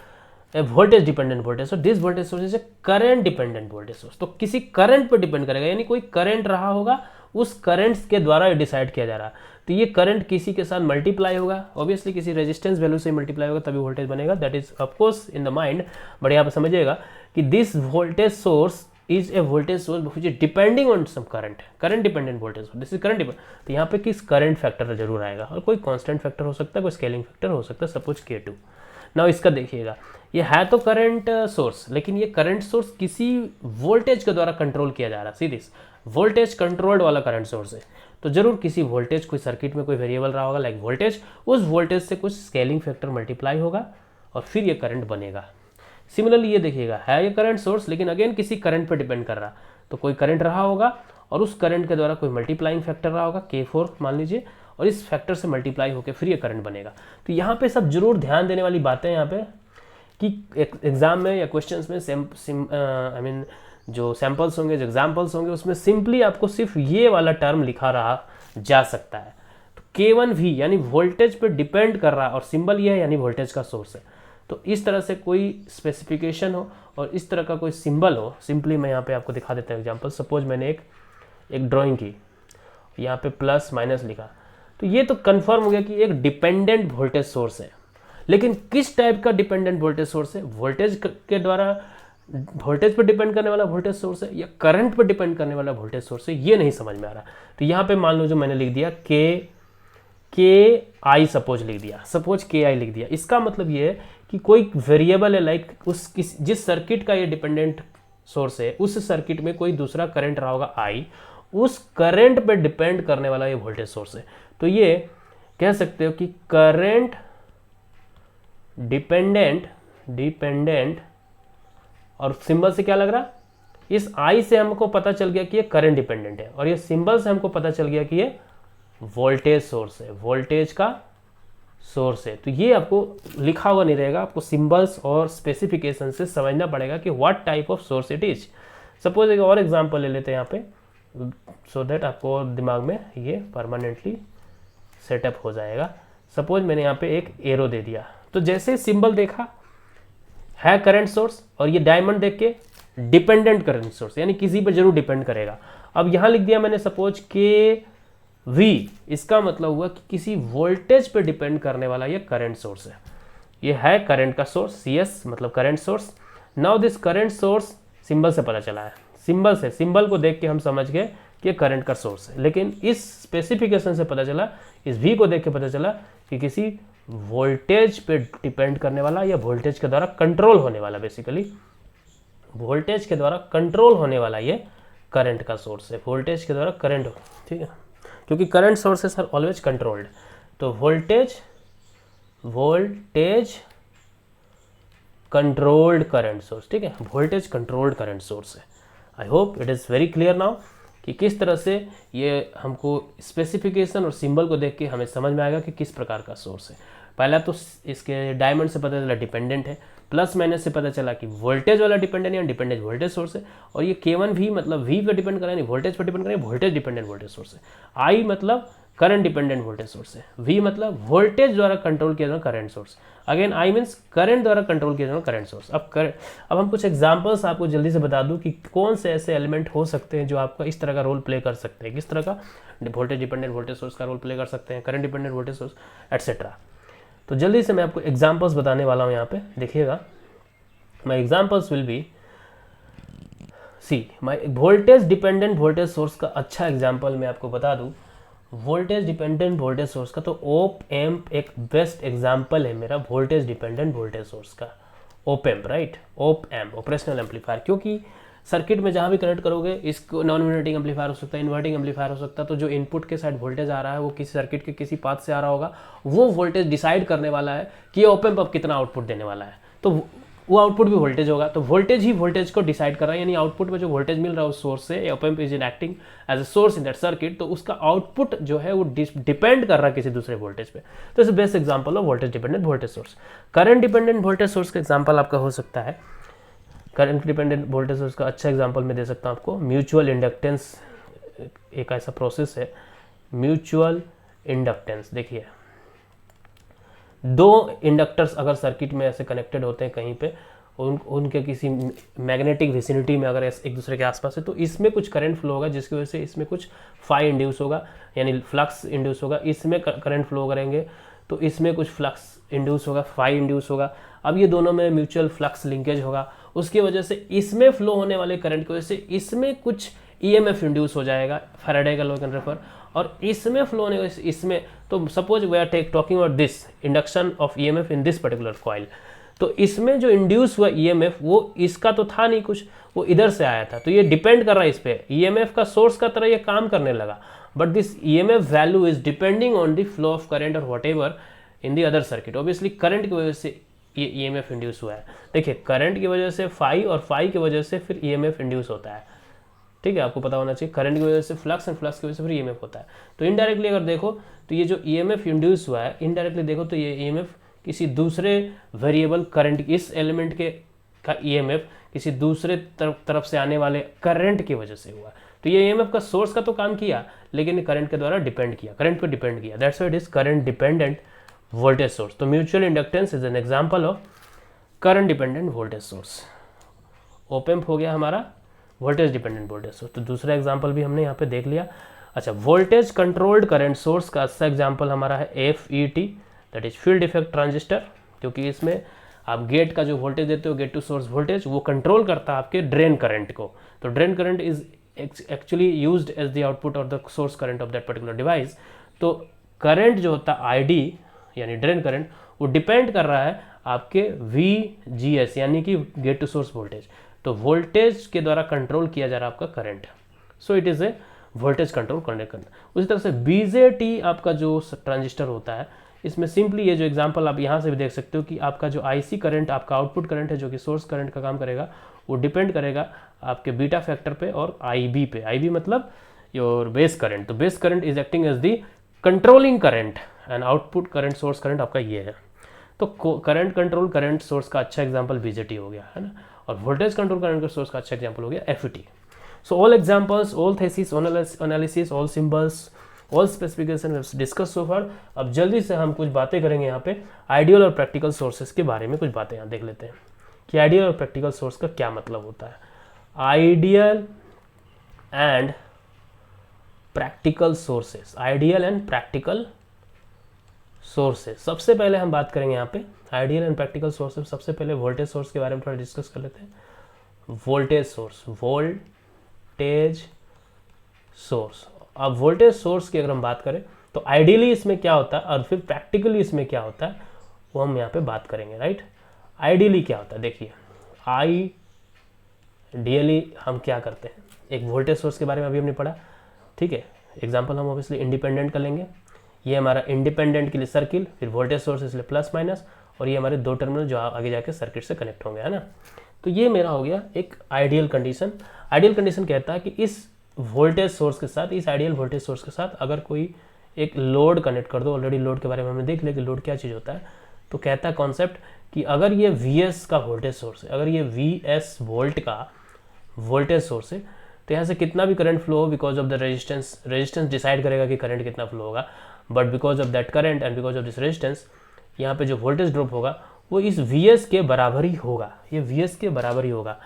a voltage dependent voltage source, this voltage source is A current dependent voltage source. तो किसी करंट पर डिपेंड करेगा, यानी कोई करंट रहा होगा, उस करंट के द्वारा डिसाइड किया जा रहा है। तो ये करंट किसी के साथ मल्टीप्लाई होगा, ऑब्वियसली किसी रेजिस्टेंस वैल्यू से मल्टीप्लाई होगा, तभी वोल्टेज बनेगा। That is of course in the mind, but यहाँ पे समझिएगा कि this voltage source is a voltage source which is depending on some current dependent voltage source, this is current dependent. तो यहाँ पे किस करंट फैक्टर जरूर आएगा, और कोई कांस्टेंट फैक्टर हो सकता है, कोई स्केलिंग फैक्टर हो सकता है, सपोज K2। नाउ इसका देखिएगा, ये है तो करंट सोर्स, लेकिन ये करंट सोर्स किसी वोल्टेज के द्वारा कंट्रोल किया जा रहा है। सी दिस, वोल्टेज कंट्रोल्ड वाला करंट सोर्स है, तो जरूर किसी वोल्टेज, कोई सर्किट में कोई वेरिएबल रहा होगा लाइक वोल्टेज, उस वोल्टेज से कुछ स्केलिंग फैक्टर मल्टीप्लाई होगा और फिर ये करंट बनेगा। सिमिलरली ये देखिएगा, है ये करंट सोर्स, लेकिन अगेन किसी करंट पर डिपेंड कर रहा, तो कोई करंट रहा होगा और उस करंट के द्वारा कोई मल्टीप्लाइंग फैक्टर रहा होगा, K4 मान लीजिए, और इस फैक्टर से मल्टीप्लाई होकर फिर ये करंट बनेगा। तो यहाँ पे सब जरूर ध्यान देने वाली बातें यहाँ पे कि एग्जाम में या क्वेश्चंस में जो सैम्पल्स होंगे, जो एग्जाम्पल्स होंगे, उसमें सिंपली आपको सिर्फ ये वाला टर्म लिखा रहा जा सकता है। तो K1V यानी वोल्टेज पे डिपेंड कर रहा है, और सिंबल ये है यानी वोल्टेज का सोर्स है। तो इस तरह से कोई स्पेसिफिकेशन हो और इस तरह का कोई सिंबल हो, सिंपली मैं यहाँ पे आपको दिखा देता हूँ एग्जाम्पल। सपोज मैंने एक ड्राइंग की, यहाँ पे प्लस माइनस लिखा, तो ये तो कंफर्म हो गया कि एक डिपेंडेंट वोल्टेज सोर्स है। लेकिन किस टाइप का डिपेंडेंट वोल्टेज सोर्स है, वोल्टेज के द्वारा वोल्टेज पर डिपेंड करने वाला वोल्टेज सोर्स है या करंट पर डिपेंड करने वाला वोल्टेज सोर्स है, ये नहीं समझ में आ रहा। तो यहाँ पे मान लो जो मैंने लिख दिया Ki सपोज लिख दिया, सपोज Ki लिख दिया, इसका मतलब ये है कि कोई वेरिएबल है लाइक जिस सर्किट का ये डिपेंडेंट सोर्स है, उस सर्किट में कोई दूसरा करंट रहा होगा I, उस करंट पे डिपेंड करने वाला ये वोल्टेज सोर्स है। तो ये कह सकते हो कि करंट डिपेंडेंट और सिंबल से क्या लग रहा, इस I से हमको पता चल गया कि ये करंट डिपेंडेंट है, और ये सिंबल से हमको पता चल गया कि ये वोल्टेज सोर्स है, वोल्टेज का सोर्स है। तो ये आपको लिखा हुआ नहीं रहेगा, आपको सिंबल्स और स्पेसिफिकेशन से समझना पड़ेगा कि what type of source it is. Suppose एक और एग्जांपल ले लेते हैं यहाँ पे, सो दैट आपको दिमाग में ये परमानेंटली सेटअप हो जाएगा। सपोज मैंने यहाँ पे एक एरो दे दिया, तो जैसे सिंबल देखा है करंट सोर्स, और ये डायमंड देख के डिपेंडेंट करंट सोर्स, यानी किसी पर जरूर डिपेंड करेगा। अब यहाँ लिख दिया मैंने सपोज KV, इसका मतलब हुआ कि किसी वोल्टेज पे डिपेंड करने वाला ये करंट सोर्स है। ये है करंट का सोर्स, CS मतलब current source. Now this current source symbol से पता चला है, सिंबल को देख के हम समझ गए कि करंट का सोर्स है। लेकिन इस स्पेसिफिकेशन से पता चला, इस V को देख के पता चला कि किसी वोल्टेज पे डिपेंड करने वाला या वोल्टेज के द्वारा कंट्रोल होने वाला बेसिकली वोल्टेज के द्वारा कंट्रोल होने वाला ये करंट का सोर्स है, वोल्टेज के द्वारा करंट, ठीक है, क्योंकि current sources are always controlled. तो वोल्टेज कंट्रोल्ड करंट सोर्स, ठीक है, वोल्टेज कंट्रोल्ड करंट सोर्स है। I hope it is very clear now कि किस तरह से ये हमको स्पेसिफिकेशन और सिंबल को देख के हमें समझ में आएगा कि किस प्रकार का सोर्स है। पहला तो इसके डायमंड से पता चला डिपेंडेंट है, प्लस माइनस से पता चला कि वोल्टेज वाला डिपेंडेंट या डिपेंडेंट वोल्टेज सोर्स है, और ये K1 भी मतलब V पर डिपेंड करें, वोल्टेज पर डिपेंड करें, वोल्टेज डिपेंडेंट वोल्टेज सोर्स है। I मतलब करंट डिपेंडेंट वोल्टेज सोर्स है, V मतलब वोल्टेज द्वारा कंट्रोल किया जाना current source, again I means current द्वारा कंट्रोल किया जाना करंट सोर्स। अब हम कुछ एग्जांपल्स आपको जल्दी से बता दूं कि कौन से ऐसे एलिमेंट हो सकते हैं जो आपका इस तरह का रोल प्ले कर सकते हैं, किस तरह का वोल्टेज डिपेंडेंट वोल्टेज सोर्स का रोल प्ले कर सकते हैं, current dependent voltage source etcetera. तो जल्दी से मैं आपको एग्जाम्पल्स बताने वाला हूँ। यहाँ पे देखिएगा, my examples will be my voltage dependent voltage source का अच्छा एग्जाम्पल मैं आपको बता दूँ, वोल्टेज डिपेंडेंट वोल्टेज सोर्स का, तो ओप एम्प एक बेस्ट एग्जाम्पल है मेरा वोल्टेज डिपेंडेंट वोल्टेज सोर्स का। Op amp, right, op amp operational amplifier, क्योंकि सर्किट में जहाँ भी कनेक्ट करोगे, इसको नॉन इन्वर्टिंग एम्पलीफायर हो सकता है, इन्वर्टिंग एम्पलीफायर हो सकता है, तो जो इनपुट के साइड वोल्टेज आ रहा है वो किसी सर्किट के किसी पाथ से आ रहा होगा, वो वोल्टेज डिसाइड करने वाला है कि ओप एम्प अब कितना आउटपुट देने वाला है, तो वो आउटपुट भी वोल्टेज होगा। तो वोल्टेज ही वोल्टेज को डिसाइड कर रहा है, यानी आउटपुट में जो वोल्टेज मिल रहा है उस सोर्स से, op amp is in acting as a source in that circuit, तो उसका आउटपुट जो है वो डिपेंड कर रहा है किसी दूसरे वोल्टेज पे। तो इस best example of voltage dependent voltage source. Current dependent voltage source का एग्जांपल आपका हो सकता है, करंट डिपेंडेंट वोल्टेज सोर्स का अच्छा एग्जांपल मैं दे सकता हूँ आपको, म्यूचुअल इंडक्टेंस एक ऐसा प्रोसेस है। म्यूचुअल इंडक्टेंस, देखिए दो इंडक्टर्स अगर सर्किट में ऐसे कनेक्टेड होते हैं कहीं पे, उनके किसी मैग्नेटिक विसिनिटी में अगर एक दूसरे के आसपास है, तो इसमें कुछ करंट फ्लो होगा जिसकी वजह से इसमें कुछ फाई इंड्यूस होगा, यानी फ्लक्स इंड्यूस होगा, इसमें करंट फ्लो करेंगे तो इसमें कुछ फ्लक्स इंड्यूस होगा, फाई इंड्यूस होगा। अब ये दोनों में म्यूचुअल फ्लक्स लिंकेज होगा, उसकी वजह से इसमें फ्लो होने वाले करंट की वजह से इसमें कुछ ईएमएफ इंड्यूस हो जाएगा, फैराडे का लॉ कैन रेफर, और इसमें फ्लो होने की इसमें, तो suppose we are talking about this induction of EMF in this particular coil, तो इसमें जो इंड्यूस हुआ ईएमएफ वो इसका तो था नहीं कुछ, वो इधर से आया था, तो ये डिपेंड कर रहा है इस पे, ईएमएफ का सोर्स का तरह ये काम करने लगा, but this EMF value is depending on the flow of current और whatever in the other circuit. Obviously current की वजह से ये ईएमएफ इंड्यूस हुआ है। देखिए करंट की वजह से फाई, और फाई की वजह से फिर ईएमएफ इंड्यूस होता है, ठीक है, आपको पता होना चाहिए। करंट की वजह से फ्लक्स, एंड फ्लक्स की वजह से फिर ईएमएफ होता है। तो इनडायरेक्टली अगर देखो तो ये जो ईएमएफ इंड्यूस हुआ है, इनडायरेक्टली देखो तो ये ईएमएफ किसी दूसरे वेरिएबल करंट, इस एलिमेंट के का ईएमएफ किसी दूसरे तरफ से आने वाले करंट की वजह से हुआ। तो ये ईएमएफ का सोर्स का तो काम किया, लेकिन करंट के द्वारा डिपेंड किया, करंट पे डिपेंड किया, that's why it is current dependent voltage source. तो mutual inductance is an example of current dependent voltage source. Op amp हो गया हमारा वोल्टेज डिपेंडेंट वोल्टेज सोर्स। तो दूसरा एग्जांपल भी हमने यहाँ पे देख लिया। अच्छा, वोल्टेज कंट्रोल्ड करंट सोर्स का अच्छा एग्जांपल हमारा है FET, that is field effect transistor, क्योंकि इसमें आप गेट का जो वोल्टेज देते हो, गेट टू सोर्स वोल्टेज, वो कंट्रोल करता है आपके ड्रेन करंट को। तो drain current is actually used as the output और the source current of that particular device. तो करंट जो होता है ID यानी ड्रेन करंट, वो डिपेंड कर रहा है आपके VGS यानी कि गेट टू सोर्स वोल्टेज। तो वोल्टेज के द्वारा कंट्रोल किया जा रहा है आपका current, so it is a voltage control current. उसी तरह से BJT आपका जो ट्रांजिस्टर होता है, इसमें सिंपली ये जो एग्जांपल आप यहाँ से भी देख सकते हो कि आपका जो IC करंट, आपका आउटपुट करंट है जो कि सोर्स करंट का काम करेगा, वो डिपेंड करेगा आपके बीटा फैक्टर पे और IB पे। IB मतलब योर बेस करंट। तो base current is acting as the controlling current, and output current source current आपका ये है। तो करंट कंट्रोल करंट सोर्स का अच्छा एग्जांपल BJT हो गया, है ना, और वोल्टेज कंट्रोल करंट सोर्स का अच्छा एग्जांपल हो गया FET। So all examples, all thesis, analysis, all symbols, all specification discuss so far. अब जल्दी से हम कुछ बातें करेंगे यहाँ पे आइडियल और प्रैक्टिकल सोर्सेज के बारे में। कुछ बातें यहाँ देख लेते हैं कि आइडियल और प्रैक्टिकल सोर्स का क्या मतलब होता है। Ideal and practical sources, ideal and practical sources. सबसे पहले हम बात करेंगे यहाँ पे आइडियल एंड प्रैक्टिकल सोर्सेज। सबसे पहले वोल्टेज सोर्स के बारे में थोड़ा डिस्कस कर लेते हैं। Voltage source, voltage source. अब वोल्टेज सोर्स की अगर हम बात करें तो आइडियली इसमें क्या होता है और फिर प्रैक्टिकली इसमें क्या होता है, वो हम यहाँ पे बात करेंगे, राइट। आइडियली क्या होता है, देखिए डीएलई हम क्या करते हैं, एक वोल्टेज सोर्स के बारे में अभी हमने पढ़ा, ठीक है। एग्जांपल हम ऑब्वियसली इंडिपेंडेंट का लेंगे, ये हमारा इंडिपेंडेंट के लिए सर्किल, फिर वोल्टेज सोर्स इसलिए प्लस माइनस, और ये हमारे दो टर्मिनल जो आगे जाके सर्किट से कनेक्ट होंगे, है ना। तो ये मेरा हो गया एक आइडियल कंडीशन। आइडियल कंडीशन कहता है कि इस वोल्टेज सोर्स के साथ, इस आइडियल वोल्टेज सोर्स के साथ अगर कोई एक लोड कनेक्ट कर दो, ऑलरेडी लोड के बारे में हमने देख लिया कि लोड क्या चीज़ होता है। तो कहता है कॉन्सेप्ट कि अगर ये Vs का वोल्टेज सोर्स है, अगर ये Vs वोल्ट का वोल्टेज सोर्स है, तो यहाँ से कितना भी करंट फ्लो हो, because of the resistance, resistance decide करेगा कि करंट कितना फ्लो होगा, but because of that current and because of this resistance, यहाँ पे जो वोल्टेज ड्रॉप होगा वो इस Vs के बराबर ही होगा, ये Vs के बराबर ही होगा।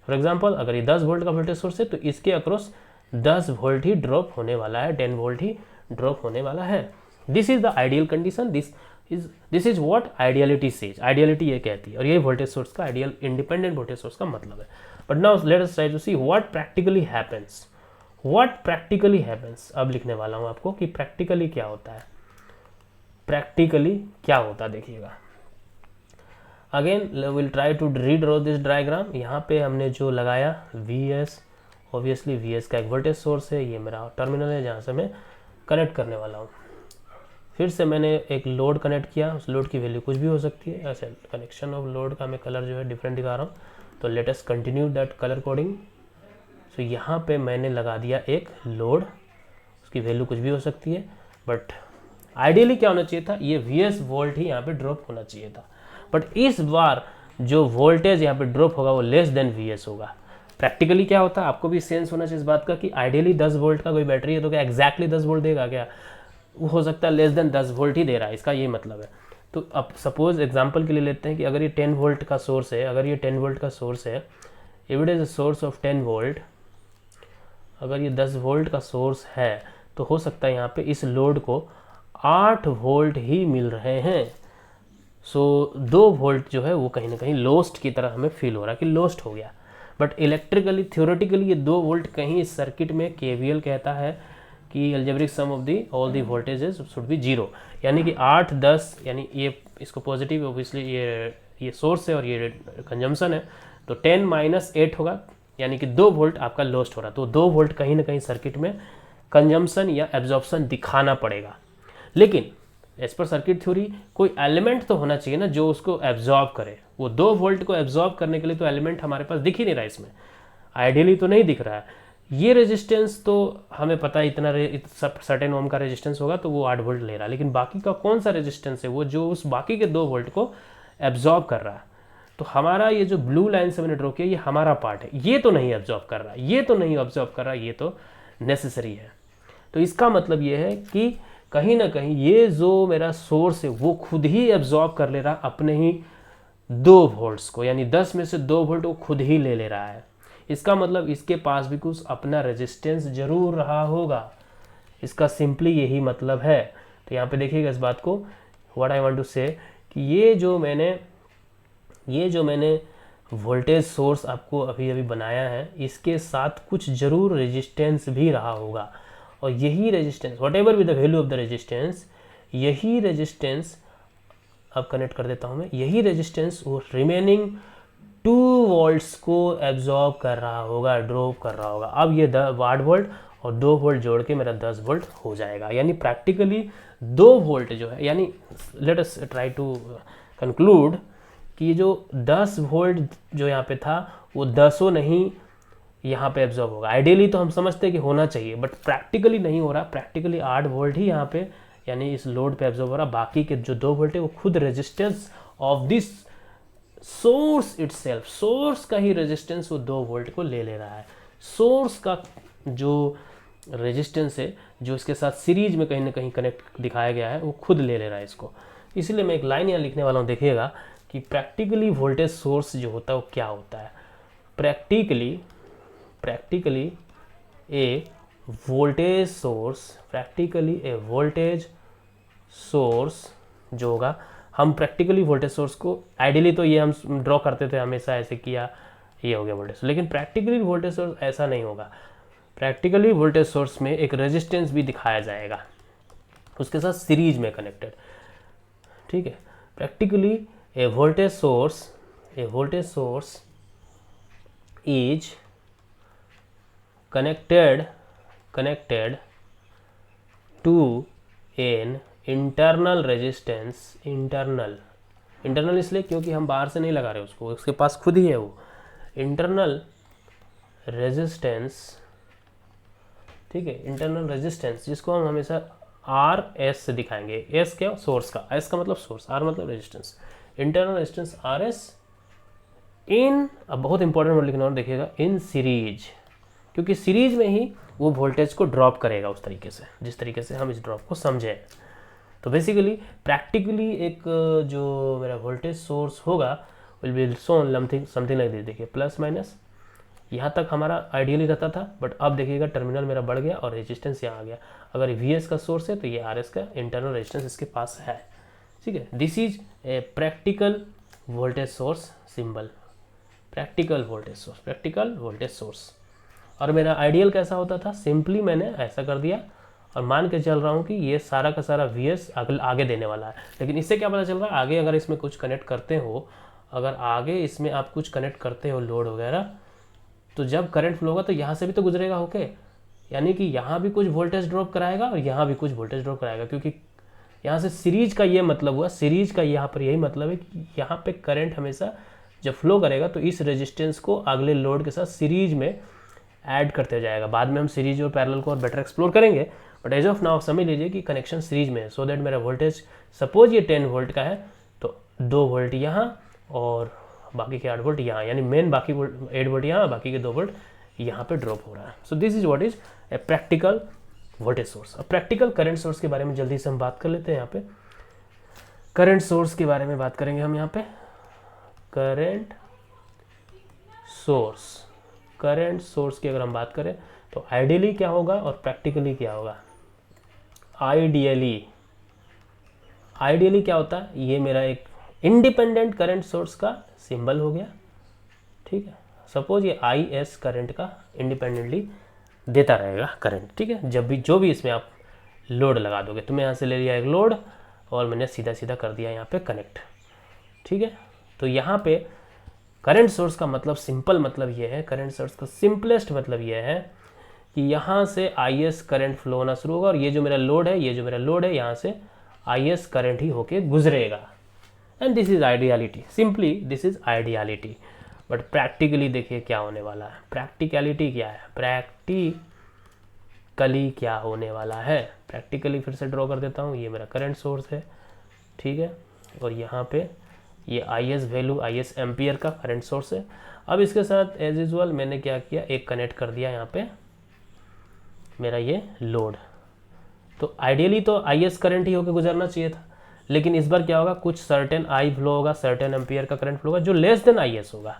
फॉर एग्जाम्पल अगर ये 10 वोल्ट का वोल्टेज सोर्स है तो इसके अक्रॉस 10 वोल्ट ही ड्रॉप होने वाला है, 10 वोल्ट ही ड्रॉप होने वाला है। This is the ideal condition, this is what ideality says, ideality ये कहती है, और ये वोल्टेज सोर्स का, आइडियल इंडिपेंडेंट वोल्टेज सोर्स का मतलब है। But now let us try to see what practically happens, what practically happens. अब लिखने वाला हूं आपको कि प्रैक्टिकली क्या होता है, प्रैक्टिकली क्या होता है, देखिएगा। Again will try to redraw this diagram. यहाँ पे हमने जो लगाया Vs, ऑब्वियसली Vs का एक वोल्टेज सोर्स है, ये मेरा टर्मिनल है जहाँ से मैं कनेक्ट करने वाला हूँ। फिर से मैंने एक लोड कनेक्ट किया, उस लोड की वैल्यू कुछ भी हो सकती है। ऐसे कनेक्शन ऑफ लोड का मैं कलर जो है डिफरेंट दिखा रहा हूँ, तो let us continue that colour coding. So यहाँ पे मैंने लगा दिया एक लोड, उसकी वैल्यू कुछ भी हो सकती है, बट आइडियली क्या होना चाहिए था, ये Vs वोल्ट ही यहाँ पे ड्रॉप होना चाहिए था। बट इस बार जो वोल्टेज यहाँ पे ड्रॉप होगा वो लेस देन Vs होगा। प्रैक्टिकली क्या होता है, आपको भी सेंस होना चाहिए इस बात का कि आइडियली 10 वोल्ट का कोई बैटरी है तो क्या एग्जैक्टली 10 वोल्ट देगा क्या, वो हो सकता है लेस देन 10 वोल्ट ही दे रहा है, इसका ये मतलब है। तो अब सपोज एग्जांपल के लिए लेते हैं कि अगर ये 10 वोल्ट का सोर्स है, अगर ये 10 वोल्ट का सोर्स है, if it is a source of 10 volt, अगर ये 10 वोल्ट का सोर्स है तो हो सकता है यहाँ पे इस लोड को 8 वोल्ट ही मिल रहे हैं। सो 2 वोल्ट जो है वो कहीं ना कहीं लोस्ट की तरह हमें फील हो रहा है कि लोस्ट हो गया। बट इलेक्ट्रिकली थ्योरेटिकली ये 2 वोल्ट कहीं इस सर्किट में KVL कहता है कि algebraic sum of the all the voltages should be 0, यानी कि 8 10, यानी ये इसको पॉजिटिव, ऑब्वियसली ये सोर्स है और ये कंजम्पशन है, तो 10 - 8 होगा, यानी कि 2 वोल्ट आपका लॉस्ट हो रहा है। तो 2 वोल्ट कहीं ना कहीं सर्किट में कंजम्पशन या एब्जॉर्प्शन दिखाना पड़ेगा। लेकिन एज पर सर्किट थ्योरी कोई एलिमेंट तो होना चाहिए ना जो उसको एब्जॉर्ब करे। वो 2 वोल्ट को एब्जॉर्ब करने के लिए तो एलिमेंट हमारे पास दिख ही नहीं रहा, इसमें आइडियली तो नहीं दिख रहा है। ये रेजिस्टेंस तो हमें पता है इतना सर्टेन ओम का रेजिस्टेंस होगा तो वो 8 वोल्ट ले रहा है, लेकिन बाकी का कौन सा रेजिस्टेंस है वो जो उस बाकी के 2 वोल्ट को एब्जॉर्ब कर रहा है। तो हमारा ये जो ब्लू लाइन से मैंने ड्रॉ किया ये हमारा पार्ट है, ये तो नहीं एब्जॉर्ब कर रहा, ये तो नहीं एब्जॉर्ब कर रहा, ये तो नेसेसरी है। तो इसका मतलब ये है कि कहीं ना कहीं ये जो मेरा सोर्स है वो खुद ही एब्जॉर्ब कर ले रहा अपने ही 2 वोल्ट्स को, यानी 10 में से 2 वोल्ट वो खुद ही ले रहा है। इसका मतलब इसके पास भी कुछ अपना रेजिस्टेंस जरूर रहा होगा, इसका सिंपली यही मतलब है। तो यहाँ पे देखिएगा इस बात को, व्हाट आई वांट टू से कि ये जो मैंने वोल्टेज सोर्स आपको अभी अभी बनाया है इसके साथ कुछ जरूर रेजिस्टेंस भी रहा होगा, और यही resistance what ever with the value of the resistance, यही रेजिस्टेंस अब कनेक्ट कर देता हूँ मैं, यही रेजिस्टेंस वो रिमेनिंग 2 वोल्ट्स को एब्जॉर्ब कर रहा होगा, ड्रॉप कर रहा होगा। अब ये 8 वोल्ट और 2 वोल्ट जोड़ के मेरा 10 वोल्ट हो जाएगा, यानी प्रैक्टिकली 2 वोल्ट जो है, यानी let us try to conclude कि ये जो 10 वोल्ट जो यहाँ पे था वो 10 नहीं यहाँ पे एब्जॉर्ब होगा। आइडियली तो हम समझते हैं कि होना चाहिए, बट प्रैक्टिकली नहीं हो रहा। प्रैक्टिकली 8 वोल्ट ही यहाँ पे यानी इस लोड पे एब्जॉर्ब हो रहा, बाकी के जो 2 वोल्ट है वो खुद resistance of this source itself, source का ही रेजिस्टेंस वो 2 वोल्ट को ले रहा है। सोर्स का जो रेजिस्टेंस है जो इसके साथ सीरीज में कहीं ना कहीं कनेक्ट दिखाया गया है वो खुद ले रहा है इसको। इसलिए मैं एक लाइन यहाँ लिखने वाला हूँ, देखिएगा कि प्रैक्टिकली वोल्टेज सोर्स जो होता है वो क्या होता है। प्रैक्टिकली ए वोल्टेज सोर्स जो होगा, हम प्रैक्टिकली वोल्टेज सोर्स को आइडियली तो ये हम ड्रॉ करते थे हमेशा, ऐसे किया ये हो गया वोल्टेज, लेकिन प्रैक्टिकली वोल्टेज सोर्स ऐसा नहीं होगा। प्रैक्टिकली वोल्टेज सोर्स में एक रेजिस्टेंस भी दिखाया जाएगा उसके साथ सीरीज में कनेक्टेड, ठीक है। Practically A voltage source is connected to an internal resistance, internal इसलिए क्योंकि हम बाहर से नहीं लगा रहे उसको, उसके पास खुद ही है वो इंटरनल रेजिस्टेंस, ठीक है, इंटरनल रेजिस्टेंस जिसको हम हमेशा आर एस से दिखाएंगे। एस क्या, सोर्स का, एस का मतलब सोर्स, आर मतलब resistance, internal resistance R S in, अब बहुत इंपॉर्टेंट वर्ड लिखना और देखिएगा, इन सीरीज, क्योंकि सीरीज में ही वो वोल्टेज को ड्रॉप करेगा उस तरीके से जिस तरीके से हम इस ड्रॉप को समझें। तो बेसिकली प्रैक्टिकली एक जो मेरा वोल्टेज सोर्स होगा will be shown something like this. देखिए प्लस माइनस यहाँ तक हमारा आइडियली रहता था, बट अब देखिएगा टर्मिनल मेरा बढ़ गया और रेजिस्टेंस यहाँ आ गया। अगर वी एस का सोर्स है तो ये आर एस का इंटरनल रेजिस्टेंस इसके पास है, ठीक है। This is a practical voltage source symbol, practical voltage source. और मेरा आइडियल कैसा होता था, सिंपली मैंने ऐसा कर दिया और मान के चल रहा हूँ कि ये सारा का सारा वी एस आगे देने वाला है। लेकिन इससे क्या पता चल रहा है, आगे अगर इसमें कुछ कनेक्ट करते हो, अगर आगे इसमें आप कुछ कनेक्ट करते हो लोड वगैरह, तो जब करंट फ्लो होगा तो यहाँ से भी तो गुजरेगा होके, यानी कि यहाँ भी कुछ वोल्टेज ड्रॉप कराएगा और यहाँ भी कुछ वोल्टेज ड्रॉप कराएगा, क्योंकि यहाँ से सीरीज का ये मतलब हुआ, सीरीज का यहाँ पर यही मतलब है कि यहाँ पे करंट हमेशा जब फ्लो करेगा तो इस रेजिस्टेंस को अगले लोड के साथ सीरीज में ऐड करते जाएगा। बाद में हम सीरीज और पैरेलल को और बेटर एक्सप्लोर करेंगे, बट एज ऑफ नाउ समझ लीजिए कि कनेक्शन सीरीज में है, सो दैट मेरा वोल्टेज सपोज ये 10 वोल्ट का है तो 2 वोल्ट यहाँ और बाकी के 8 वोल्ट यहाँ, यानी मेन बाकी 8 वोल्ट यहाँ, बाकी के 2 वोल्ट यहाँ पे ड्रॉप हो रहा है। So this is what is a practical voltage source. अब प्रैक्टिकल करंट सोर्स के बारे में जल्दी से हम बात कर लेते हैं। यहाँ पे करंट सोर्स के बारे में बात करेंगे हम यहाँ पे, करंट सोर्स की अगर हम बात करें तो आइडियली क्या होगा और प्रैक्टिकली क्या होगा। आइडियली क्या होता है, ये मेरा एक इंडिपेंडेंट करंट सोर्स का सिंबल हो गया, ठीक है। सपोज ये आई एस करंट का इंडिपेंडेंटली देता रहेगा करंट, ठीक है। जब भी जो भी इसमें आप लोड लगा दोगे, तो मैं यहाँ से ले लिया एक लोड और मैंने सीधा कर दिया यहाँ पे कनेक्ट, ठीक है। तो यहाँ पे करंट सोर्स का मतलब सिंपल मतलब ये है, करंट सोर्स का सिंपलेस्ट मतलब ये है कि यहाँ से आई एस करंट फ्लो होना शुरू होगा और ये जो मेरा लोड है यहाँ से आई एस करंट ही होके गुजरेगा, and this is ideality, simply this is ideality. But practically देखिए क्या होने वाला है, प्रैक्टिकली क्या होने वाला है। प्रैक्टिकली फिर से ड्रॉ कर देता हूँ, ये मेरा करंट सोर्स है, ठीक है, और यहाँ पे ये I S value, I S ampere का करंट सोर्स है। अब इसके साथ एज यूजुअल मैंने क्या किया, एक कनेक्ट कर दिया यहाँ पे मेरा ये लोड। तो आइडियली तो आई एस करंट ही होकर गुजरना चाहिए था, लेकिन इस बार क्या होगा, कुछ सर्टेन आई फ्लो होगा, सर्टेन एम्पियर का करंट फ्लो होगा जो लेस देन आई एस होगा।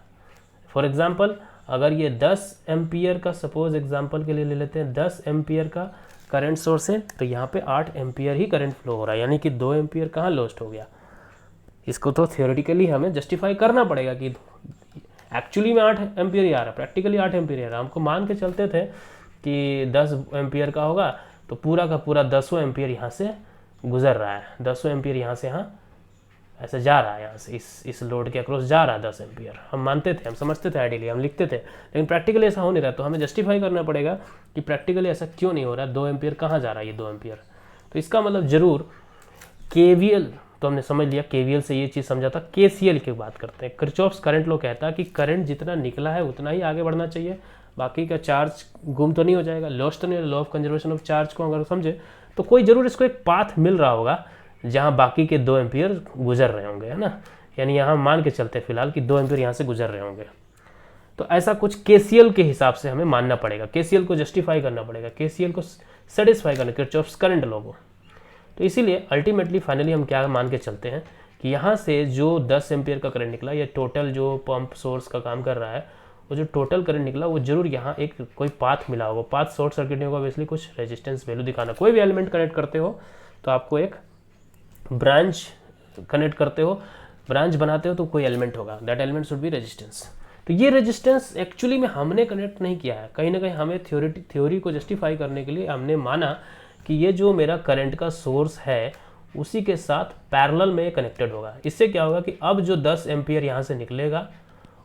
फॉर एग्जाम्पल अगर ये 10 एम्पियर का, सपोज एग्जाम्पल के लिए ले लेते हैं, 10 एम्पियर का करंट सोर्स है, तो यहाँ पे 8 एम्पियर ही करंट फ्लो हो रहा है, यानी कि 2 एम्पियर कहाँ लॉस्ट हो गया। इसको तो थियोरेटिकली हमें जस्टिफाई करना पड़ेगा कि एक्चुअली में 8 एम्पियर ही आ रहा है, प्रैक्टिकली 8 एम्पियर ही आ रहा है। हमको मान के चलते थे कि 10 एम्पियर का होगा तो पूरा का पूरा 10 एम्पियर यहाँ से गुजर रहा है, 10 एम्पियर यहाँ से यहाँ ऐसे जा रहा है, यहाँ से इस लोड के अक्रॉस जा रहा है 10 एम्पियर। हम मानते थे, हम समझते थे, आइडियली हम लिखते थे, लेकिन प्रैक्टिकली ऐसा हो नहीं रहा। तो हमें जस्टिफाई करना पड़ेगा कि प्रैक्टिकली ऐसा क्यों नहीं हो रहा है, 2 एम्पियर कहाँ जा रहा है ये 2 एम्पियर। तो इसका मतलब जरूर KVL तो हमने समझ लिया, KVL से ये चीज़ समझा था। KCL की बात करते हैं, किरचॉफ्स करंट लॉ कहता है कि करंट जितना निकला है उतना ही आगे बढ़ना चाहिए, बाकी का चार्ज गुम तो नहीं हो जाएगा, लॉस तो नहीं हो, law of conservation of charge को अगर समझे तो कोई जरूर इसको एक पाथ मिल रहा होगा जहाँ बाकी के 2 एम्पियर गुजर रहे होंगे, है ना। यानी यहाँ मान के चलते फिलहाल कि 2 एम्पियर यहाँ से गुजर रहे होंगे, तो ऐसा कुछ KCL के हिसाब से हमें मानना पड़ेगा, KCL को जस्टिफाई करना पड़ेगा, KCL को सेटिस्फाई करना, किरचॉफ्स करंट लॉ को। तो इसीलिए अल्टीमेटली फाइनली हम क्या मान के चलते हैं कि यहाँ से जो 10 एम्पियर का करंट निकला, या टोटल जो पंप सोर्स का काम कर रहा है, वो जो टोटल करंट निकला वो जरूर यहाँ एक कोई पाथ मिला होगा। पाथ शॉर्ट सर्किट नहीं होगा, ऑब्वियसली कुछ रेजिस्टेंस वैल्यू दिखाना। कोई भी एलिमेंट कनेक्ट करते हो तो आपको एक ब्रांच कनेक्ट करते हो, ब्रांच बनाते हो तो कोई एलिमेंट होगा, that element should be resistance. तो ये रेजिस्टेंस एक्चुअली में हमने कनेक्ट नहीं किया है, कहीं ना कहीं हमें थ्योरी को जस्टिफाई करने के लिए हमने माना कि ये जो मेरा करंट का सोर्स है उसी के साथ पैरेलल में कनेक्टेड होगा। इससे क्या होगा कि अब जो 10 एम्पियर यहाँ से निकलेगा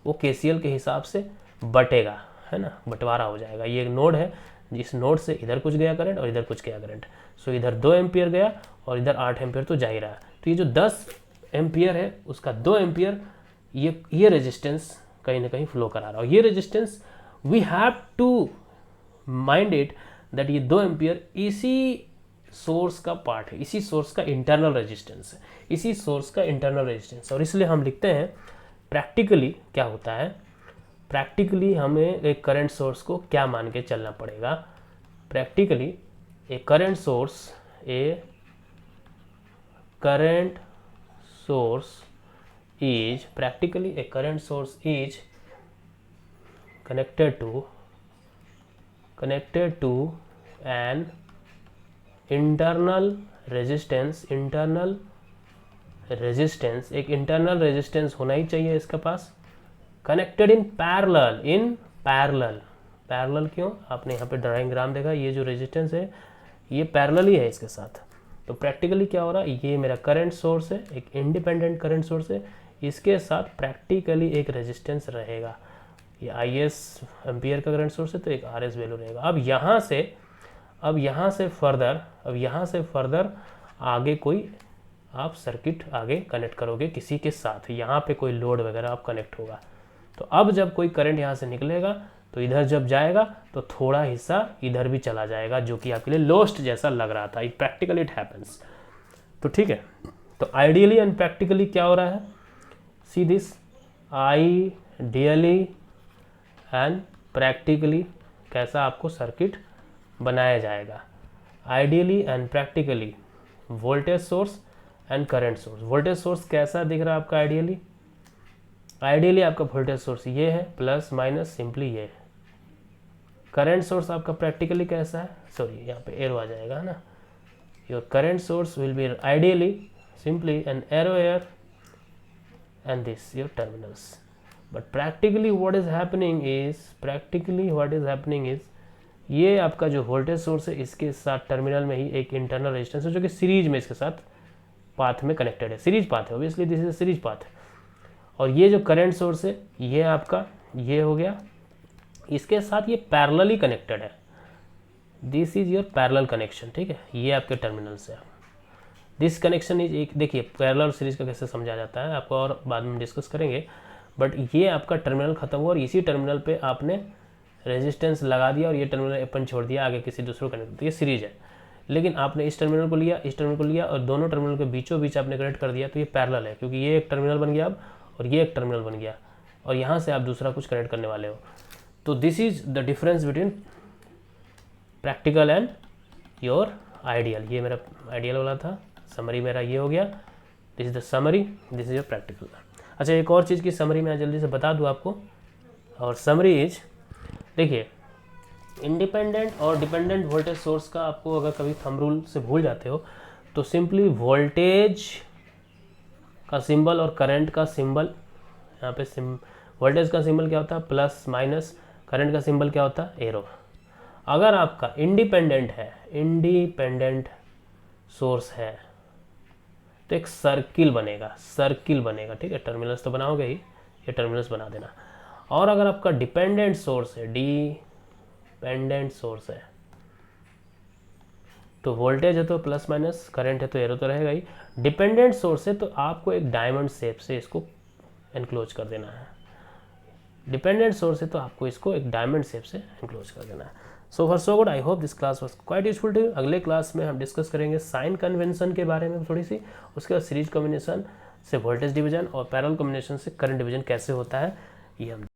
वो KCL के हिसाब से बटेगा, है ना, बंटवारा हो जाएगा। ये एक नोड है, इस नोड से इधर कुछ गया करंट और इधर कुछ गया करंट, सो इधर 2 एम्पियर गया और इधर 8 एम्पियर तो जा ही रहा है। तो ये जो 10 एम्पियर है उसका 2 एम्पियर ये रेजिस्टेंस कहीं ना कहीं फ्लो करा रहा है। और ये resistance we have to mind it that ये 2 एम्पियर इसी सोर्स का पार्ट है, इसी सोर्स का इंटरनल रेजिस्टेंस है, इसी सोर्स का इंटरनल रेजिस्टेंस। और इसलिए हम लिखते हैं प्रैक्टिकली क्या होता है, प्रैक्टिकली हमें एक करंट सोर्स को क्या मान के चलना पड़ेगा। Practically A current source is practically a current source is connected to an internal resistance, एक internal resistance होना ही चाहिए इसके पास, connected in parallel क्यों, आपने यहाँ पे डायग्राम देखा, ये जो रेजिस्टेंस है ये पैरेलल ही है इसके साथ। तो प्रैक्टिकली क्या हो रहा है, ये मेरा करंट सोर्स है, एक इंडिपेंडेंट करंट सोर्स है, इसके साथ प्रैक्टिकली एक रेजिस्टेंस रहेगा। ये IS एम्पियर का करंट सोर्स है तो एक RS वैल्यू रहेगा। अब यहाँ से फर्दर आगे कोई आप सर्किट आगे कनेक्ट करोगे किसी के साथ, यहाँ पे कोई लोड वगैरह आप कनेक्ट होगा। तो अब जब कोई करंट यहाँ से निकलेगा तो इधर जब जाएगा तो थोड़ा हिस्सा इधर भी चला जाएगा, जो कि आपके लिए लॉस्ट जैसा लग रहा था। Practically it happens. तो ठीक है, तो आइडियली एंड प्रैक्टिकली क्या हो रहा है, see this, ideally and practically कैसा आपको सर्किट बनाया जाएगा। Ideally and practically voltage source and current source. Voltage source कैसा दिख रहा है आपका आइडियली आपका वोल्टेज सोर्स ये है, प्लस माइनस सिंपली ये है। करंट सोर्स आपका प्रैक्टिकली कैसा है, सॉरी यहाँ पे एरो आ जाएगा ना, your current source will be ideally simply an arrow air and this your terminals. But practically what is happening is ये आपका जो वोल्टेज सोर्स है इसके साथ टर्मिनल में ही एक इंटरनल रेजिस्टेंस है जो कि सीरीज में इसके साथ पाथ में कनेक्टेड है, सीरीज पाथ है, obviously this is series path. और ये जो करंट सोर्स है ये आपका ये हो गया, इसके साथ ये पैरेलली कनेक्टेड है, this is your parallel connection, ठीक है, ये आपके टर्मिनल से। दिस कनेक्शन इज एक, देखिए पैरेलल सीरीज का कैसे समझा जाता है आपको और बाद में डिस्कस करेंगे, बट ये आपका टर्मिनल खत्म हुआ और इसी टर्मिनल पे आपने रेजिस्टेंस लगा दिया और ये टर्मिनल ओपन छोड़ दिया, आगे किसी दूसरे को कनेक्ट, तो ये सीरीज है। लेकिन आपने इस टर्मिनल को लिया, इस टर्मिनल को लिया और दोनों टर्मिनल के बीचों बीच आपने कनेक्ट कर दिया, तो ये पैरेलल है, क्योंकि ये एक टर्मिनल बन गया अब और ये एक टर्मिनल बन गया और यहाँ से आप दूसरा कुछ कनेक्ट करने वाले हो। तो this is the difference between practical and your ideal. ये मेरा आइडियल वाला था, समरी मेरा ये हो गया, this is the summary, this is your practical. अच्छा, एक और चीज़ की समरी मैं जल्दी से बता दूँ आपको, और समरी इज, देखिए इंडिपेंडेंट और डिपेंडेंट वोल्टेज सोर्स का आपको अगर कभी थंब रूल से भूल जाते हो तो सिंपली वोल्टेज का सिंबल और करंट का सिंबल, यहाँ पे वोल्टेज का सिंबल क्या होता है प्लस माइनस, करंट का सिंबल क्या होता है एरो। अगर आपका इंडिपेंडेंट है, इंडिपेंडेंट सोर्स है तो एक सर्किल बनेगा, ठीक है, टर्मिनल्स तो बनाओगे ही, ये टर्मिनल्स बना देना। और अगर आपका डिपेंडेंट सोर्स है, डिपेंडेंट सोर्स है तो वोल्टेज है तो प्लस माइनस, करंट है तो एरो तो रहेगा ही। डिपेंडेंट सोर्स है तो आपको एक डायमंड शेप से इसको एनक्लोज कर देना है, डिपेंडेंट सोर्स है तो आपको इसको एक डायमंड शेप से एनक्लोज कर देना है। So far so good, I hope this class was quite useful to you. अगले क्लास में हम डिस्कस करेंगे साइन कन्वेंशन के बारे में थोड़ी सी, उसके बाद सीरीज कॉम्बिनेशन से वोल्टेज डिवीजन और पैरेलल कॉम्बिनेशन से करंट डिवीजन कैसे होता है ये हम